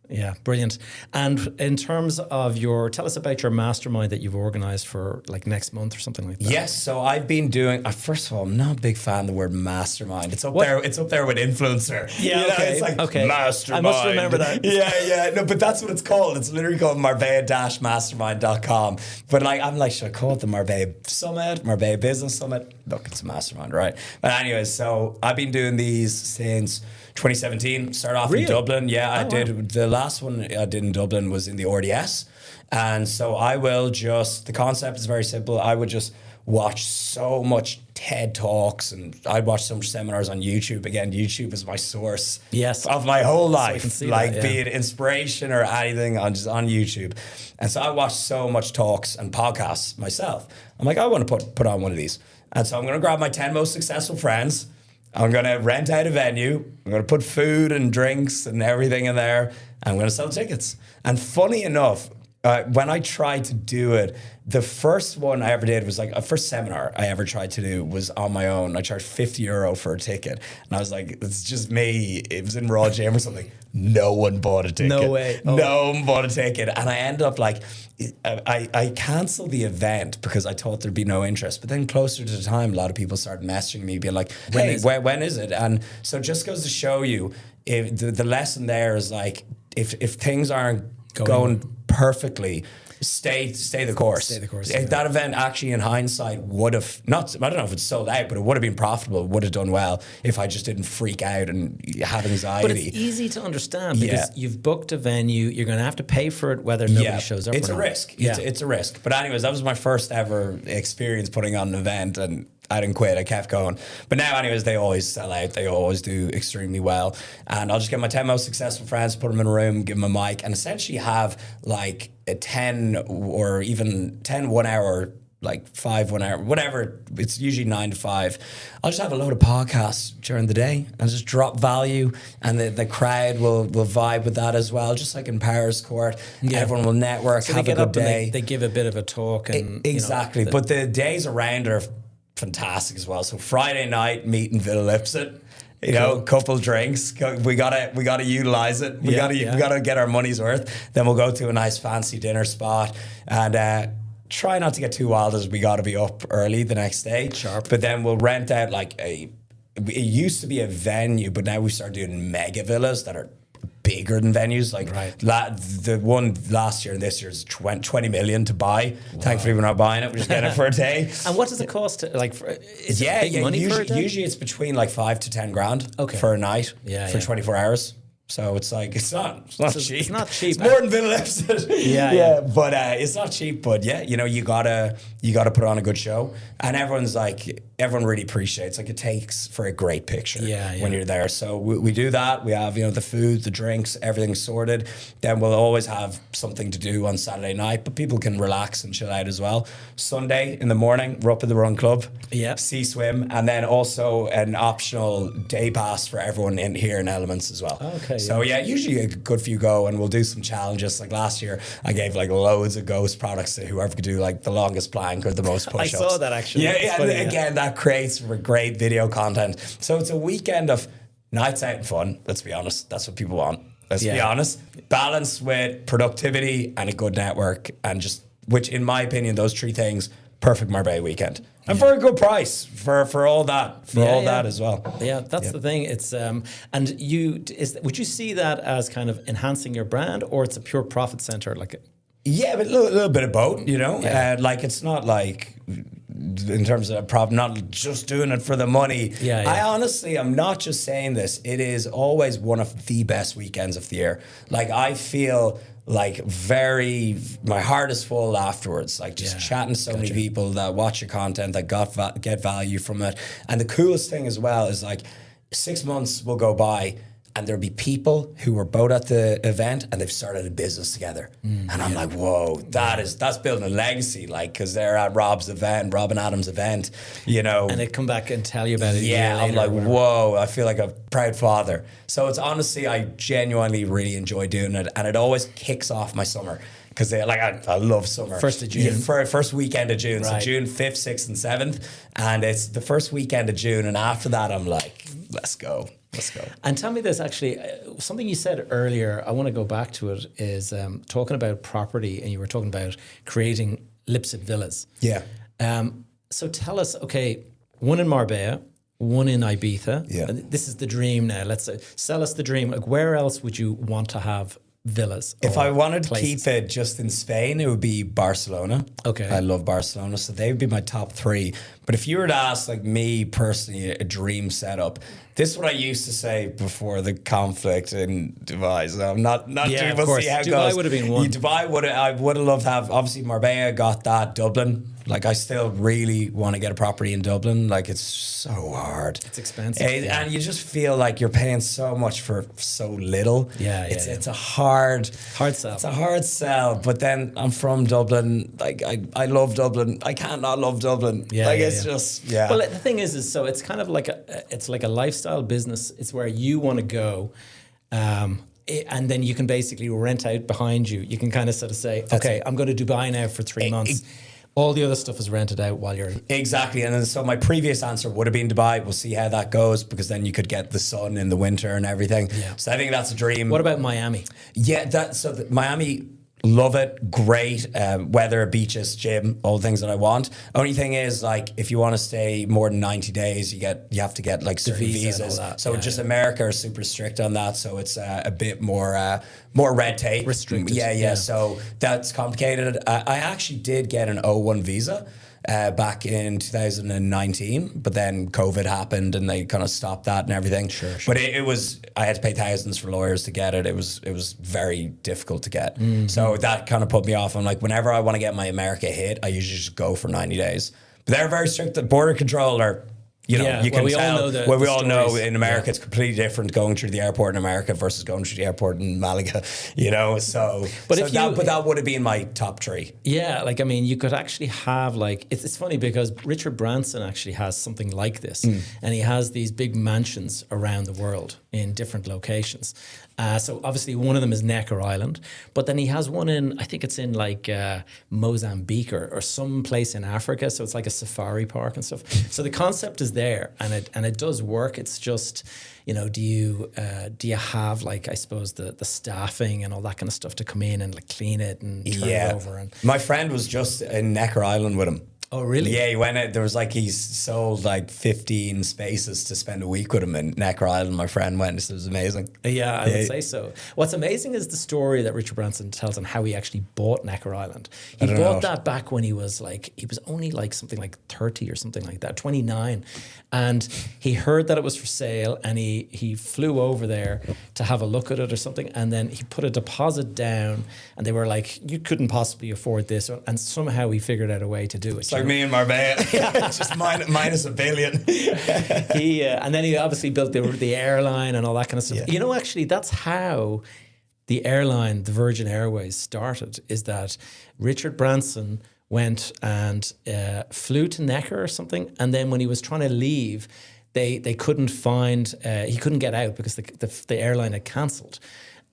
Yeah, brilliant. And in terms of tell us about your mastermind that you've organized for next month or something like that. Yes, so I've been doing. First of all, I'm not a big fan of the word mastermind. It's up there. It's up there with influencer. Yeah, okay. It's mastermind. I must remember that. Yeah. No, but that's what it's called. It's literally called Marbella-mastermind.com. But I'm should I call it the Marbella Summit, Marbella Business Summit? Look, it's a mastermind, right? But anyways, so I've been doing these since 2017. Started off in Dublin. Yeah, I did. Wow. The last one I did in Dublin was in the RDS. And so the concept is very simple. I would just watch so much TED Talks, and I'd watch some seminars on YouTube. Again, YouTube is my source of my whole life. So be it inspiration or anything, on YouTube. And so I watched so much talks and podcasts myself. I'm like, I want to put on one of these. And so I'm going to grab my 10 most successful friends. I'm going to rent out a venue. I'm going to put food and drinks and everything in there. I'm going to sell tickets. And funny enough, when I tried to do it, the first one I ever did was a first seminar I ever tried to do was on my own. I charged €50 for a ticket. And I was like, it's just me. It was in Raw Gym or something. No one bought a ticket. No way. Oh. No one bought a ticket. And I ended up I canceled the event because I thought there'd be no interest. But then closer to the time, a lot of people started messaging me, being like, hey, when is it? And so it just goes to show you, the lesson there is if things aren't going perfectly, stay the course. Stay the course. That event actually, in hindsight, would have I don't know if it's sold out, but it would have been profitable. It would have done well if I just didn't freak out and have anxiety. But it's easy to understand, because you've booked a venue. You're going to have to pay for it whether nobody shows up. It's or a not. risk. It's a risk. But anyways, that was my first ever experience putting on an event, and I didn't quit. I kept going. But now, anyways, they always sell out. They always do extremely well. And I'll just get my 10 most successful friends, put them in a room, give them a mic, and essentially have a 10 or even 10 1 hour, 5 1 hour, whatever. It's usually 9 to 5. I'll just have a load of podcasts during the day and just drop value, and the crowd will vibe with that as well. Just like in Powers Court, everyone will network, so have a good day. They give a bit of a talk. And exactly. But the days around are fantastic as well. So Friday night, meet in Villa Lipsett. Couple drinks. We gotta utilize it. We gotta get our money's worth. Then we'll go to a nice fancy dinner spot, and try not to get too wild, as we gotta be up early the next day. Sharp. But then we'll rent out it used to be a venue, but now we start doing mega villas that are bigger than venues. The one last year and this year is 20 million to buy. Wow. Thankfully, we're not buying it. We just get it for a day. And what does it cost? Is it big money for a day? Usually it's between 5 to 10 grand for a night for 24 hours. So it's like it's not cheap. It's not cheap. It's more than Villa Lipsett. Yeah. But it's not cheap. But yeah, you gotta put on a good show, and everyone really appreciates. Like, it takes for a great picture. When you're there. So we do that. We have the food, the drinks, everything's sorted. Then we'll always have something to do on Saturday night, but people can relax and chill out as well. Sunday in the morning, we're up at the Run Club. Yeah. Sea swim, and then also an optional day pass for everyone in here in Elements as well. Okay. So yeah, usually a good few go, and we'll do some challenges. Like last year, I gave like loads of ghost products to whoever could do like the longest plank or the most push-ups. I saw that actually. Yeah, funny, again, that creates great video content. So it's a weekend of nights out and fun. Let's be honest, that's what people want. Let's be honest, balanced with productivity and a good network, and just, which in my opinion, those three things, perfect Marbella weekend. And for a good price for all that, that as well. Yeah, that's the thing. It's and would you see that as kind of enhancing your brand, or it's a pure profit center? Like, yeah, but a little bit of both. Like, it's not like, in terms of not just doing it for the money. I honestly, I'm not just saying this. It is always one of the best weekends of the year. Like, I feel like my heart is full afterwards, like just chatting to so many people that watch your content, that get value from it. And the coolest thing as well is, like, 6 months will go by and there'll be people who were both at the event and they've started a business together. And I'm like, whoa, that's building a legacy, like, because they're at Rob and Adam's event, And they come back and tell you about it. Yeah, I'm like, whoa, I feel like a proud father. So it's honestly, I genuinely really enjoy doing it, and it always kicks off my summer. Because I love summer. 1st of June. First weekend of June. Right. So June 5th, 6th and 7th. And it's the first weekend of June. And after that, I'm like, let's go. And tell me this, actually, something you said earlier, I want to go back to it, is talking about property, and you were talking about creating Lipsett villas. Yeah. So tell us, okay, one in Marbella, one in Ibiza. Yeah. This is the dream now. Let's sell us the dream. Like, where else would you want to have villas? If I wanted to keep it just in Spain, it would be Barcelona. Okay. I love Barcelona, so they would be my top three. But if you were to ask, like, me personally, a dream setup, this is what I used to say before the conflict in Dubai. So I'm not Yeah, we'll of course. see how it Dubai goes. would have been one. I would have loved to have, obviously Marbella got that, Dublin. Like, I still really want to get a property in Dublin. Like, it's so hard. It's expensive. And you just feel like you're paying so much for so little. It's a hard sell. It's a hard sell. But then I'm from Dublin. Like, I love Dublin. I can't not love Dublin. Just. Well, the thing is so it's kind of like it's like a lifestyle business. It's where you want to go. And then you can basically rent out behind you. You can kind of sort of say, okay, I'm going to Dubai now for 3 months. All the other stuff is rented out while you're... Exactly. And then, so my previous answer would have been Dubai. We'll see how that goes, because then you could get the sun in the winter and everything. Yeah. So I think that's a dream. What about Miami? Yeah, Miami, love it. Great. Weather, beaches, gym, all the things that I want. Only thing is, like, if you want to stay more than 90 days, you have to get like certain visas. So America are super strict on that. So it's a bit more red tape. Restricted. Yeah. So that's complicated. I actually did get an O1 visa back in 2019, but then COVID happened and they kind of stopped that and everything. Sure. But it was, I had to pay thousands for lawyers to get it. It was very difficult to get. Mm-hmm. So that kind of put me off. I'm like, whenever I want to get my America hit, I usually just go for 90 days. But they're very strict. The border control are, you can we tell. all know we all know in America it's completely different going through the airport in America versus going through the airport in Malaga. But that would have been my top three. Yeah, like, I mean, you could actually have, like, it's funny because Richard Branson actually has something like this, and he has these big mansions around the world in different locations. So obviously one of them is Necker Island, but then he has one in, I think it's in like Mozambique or some place in Africa. So it's like a safari park and stuff. So the concept is there, and it does work. It's just, do you have, like, I suppose the staffing and all that kind of stuff to come in and like clean it and turn it over? And my friend was just in Necker Island with him. Oh, really? Yeah, he went out. There was like, he sold like 15 spaces to spend a week with him in Necker Island. My friend went. This was amazing. Yeah, I would say so. What's amazing is the story that Richard Branson tells on how he actually bought Necker Island. He bought that back when he was only like something like 30 or something like that, 29. And he heard that it was for sale, and he flew over there to have a look at it or something. And then he put a deposit down, and they were like, you couldn't possibly afford this. And somehow he figured out a way to do it. It's like me in Marbella, just minus $1 billion. And then he obviously built the airline and all that kind of stuff. Yeah. Actually, that's how the airline, the Virgin Airways, started. Is that Richard Branson went and flew to Necker or something, and then when he was trying to leave, they couldn't find, he couldn't get out because the airline had cancelled.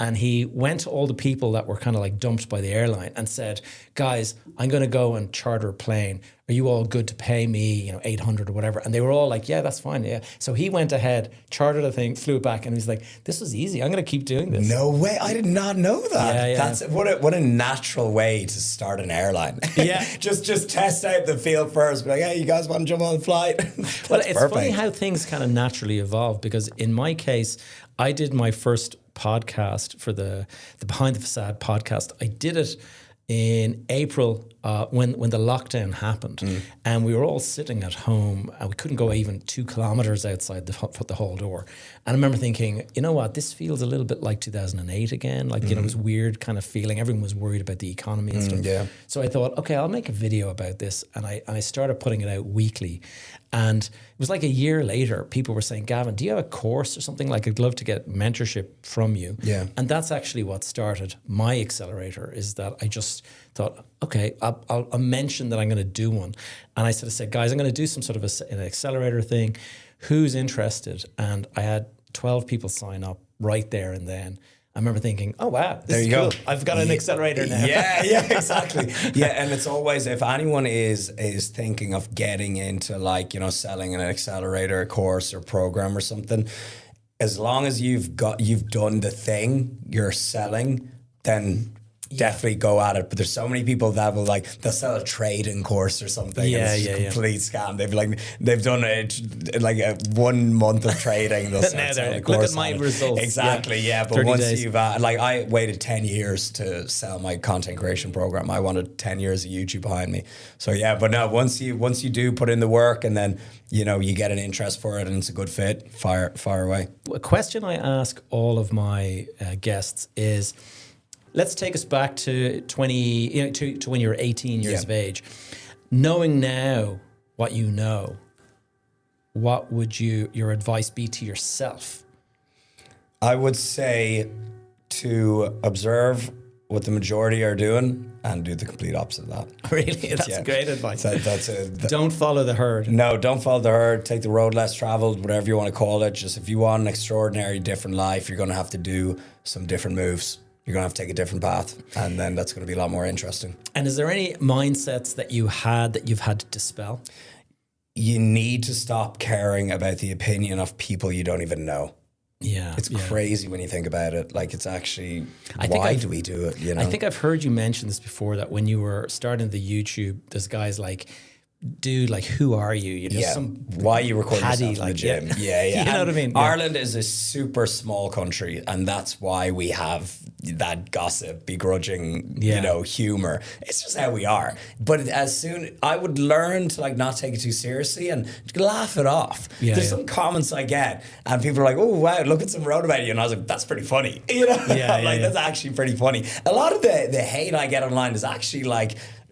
And he went to all the people that were kind of like dumped by the airline and said, guys, I'm going to go and charter a plane. Are you all good to pay me, $800 or whatever? And they were all like, yeah, that's fine. Yeah. So he went ahead, chartered a thing, flew it back, and he was like, this was easy. I'm going to keep doing this. No way. I did not know that. Yeah. That's what a natural way to start an airline. Yeah. just test out the field first. Be like, hey, you guys want to jump on the flight? Well, it's perfect. Funny how things kind of naturally evolve, because in my case, I did my first podcast for the Behind the Facade podcast. I did it in April when the lockdown happened, and we were all sitting at home, and we couldn't go even 2 kilometers outside the hall door. And I remember thinking, you know what, this feels a little bit like 2008 again. Like, it was weird kind of feeling. Everyone was worried about the economy and stuff. Yeah. So I thought, okay, I'll make a video about this. And I started putting it out weekly. And it was like a year later, people were saying, Gavin, do you have a course or something? Like, I'd love to get mentorship from you. Yeah. And that's actually what started my accelerator, is that I just thought, okay, I'll mention that I'm going to do one. And I sort of said, guys, I'm going to do some sort of an accelerator thing. Who's interested? And I had 12 people sign up right there and then. I remember thinking, oh, wow, there you go. I've got an accelerator now. Yeah, exactly. Yeah, and it's always, if anyone is thinking of getting into selling an accelerator course or program or something, as long as you've done the thing you're selling, then definitely go at it. But there's so many people that will they'll sell a trading course or something. Yeah, and it's a complete scam. They've done a 1 month of trading. They'll sell a course. Look at my results. Exactly. Yeah. But once days. You've I waited 10 years to sell my content creation program. I wanted 10 years of YouTube behind me. So yeah. But no, once you do put in the work, and then you get an interest for it and it's a good fit, fire away. A question I ask all of my guests is, let's take us back to to when you were 18 years of age. Knowing now what you know, what would your advice be to yourself? I would say to observe what the majority are doing and do the complete opposite of that. Really? That's great advice. Don't follow the herd. No, don't follow the herd. Take the road less traveled, whatever you want to call it. Just if you want an extraordinary, different life, you're going to have to do some different moves. You're going to have to take a different path, and then that's going to be a lot more interesting. And is there any mindsets that you've had to dispel? You need to stop caring about the opinion of people you don't even know. Yeah. It's crazy when you think about it. It's actually, why do we do it? I think I've heard you mention this before, that when you were starting the YouTube, there's guys like, dude, who are you? Why you record yourself in the gym? Yeah. You know what I mean? Ireland is a super small country, and that's why we have that gossip, begrudging, humor. It's just how we are. But I would learn to not take it too seriously and laugh it off. There's some comments I get, and people are like, "Oh wow, look at some wrote about you," and I was like, "That's pretty funny." That's actually pretty funny. A lot of the hate I get online is actually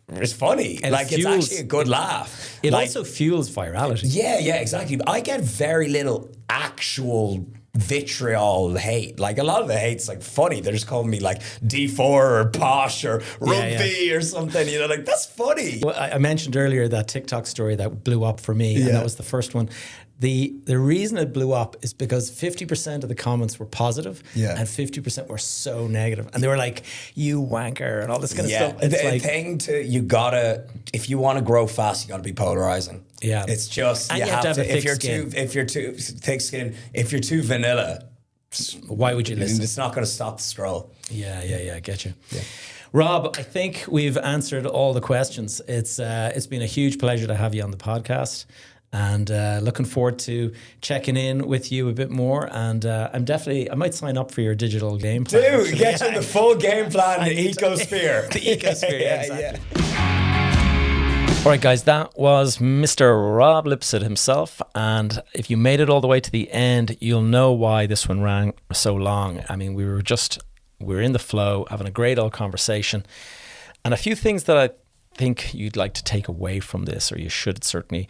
it's funny. And it's actually a good laugh. It also fuels virality. Yeah, exactly. But I get very little actual vitriol hate. A lot of the hate's funny. They're just calling me D4 or posh or rugby or something. That's funny. Well, I mentioned earlier that TikTok story that blew up for me, and that was the first one. The reason it blew up is because 50% of the comments were positive, and 50% were so negative. And they were like, "You wanker," and all this kind of stuff. It's if you want to grow fast, you got to be polarizing. Yeah. It's just, you have to if you're too thick skin, if you're too vanilla, why would you listen? It's not going to stop the scroll. Yeah, I get you. Yeah. Rob, I think we've answered all the questions. It's been a huge pleasure to have you on the podcast, and looking forward to checking in with you a bit more. And I might sign up for your digital game plan. Do get you the full game plan, the ecosphere. The ecosphere, exactly. All right, guys, that was Mr. Rob Lipsett himself. And if you made it all the way to the end, you'll know why this one ran so long. I mean, we're in the flow, having a great old conversation. And a few things that I think you'd like to take away from this, or you should certainly,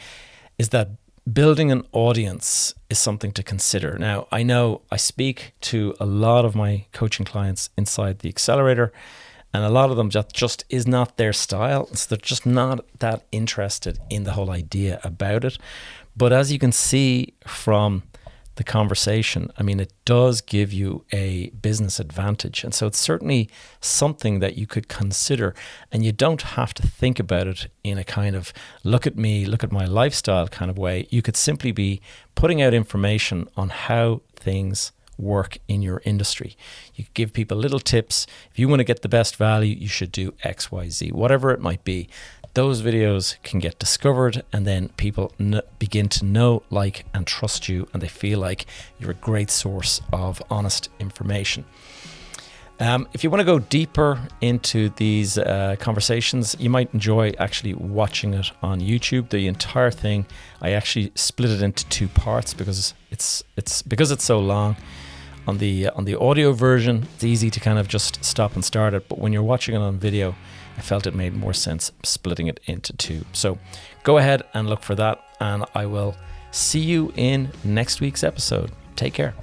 is that building an audience is something to consider. Now, I know I speak to a lot of my coaching clients inside the accelerator, and a lot of them just is not their style. So they're just not that interested in the whole idea about it. But as you can see from the conversation, I mean, it does give you a business advantage. And so it's certainly something that you could consider, and you don't have to think about it in a kind of look at me, look at my lifestyle kind of way. You could simply be putting out information on how things work in your industry. You could give people little tips. If you want to get the best value, you should do X, Y, Z, whatever it might be. Those videos can get discovered, and then people begin to know, like, and trust you, and they feel like you're a great source of honest information. If you want to go deeper into these conversations, you might enjoy actually watching it on YouTube. The entire thing, I actually split it into two parts because it's so long. On the audio version, it's easy to kind of just stop and start it, but when you're watching it on video, I felt it made more sense splitting it into two. So go ahead and look for that, and I will see you in next week's episode. Take care.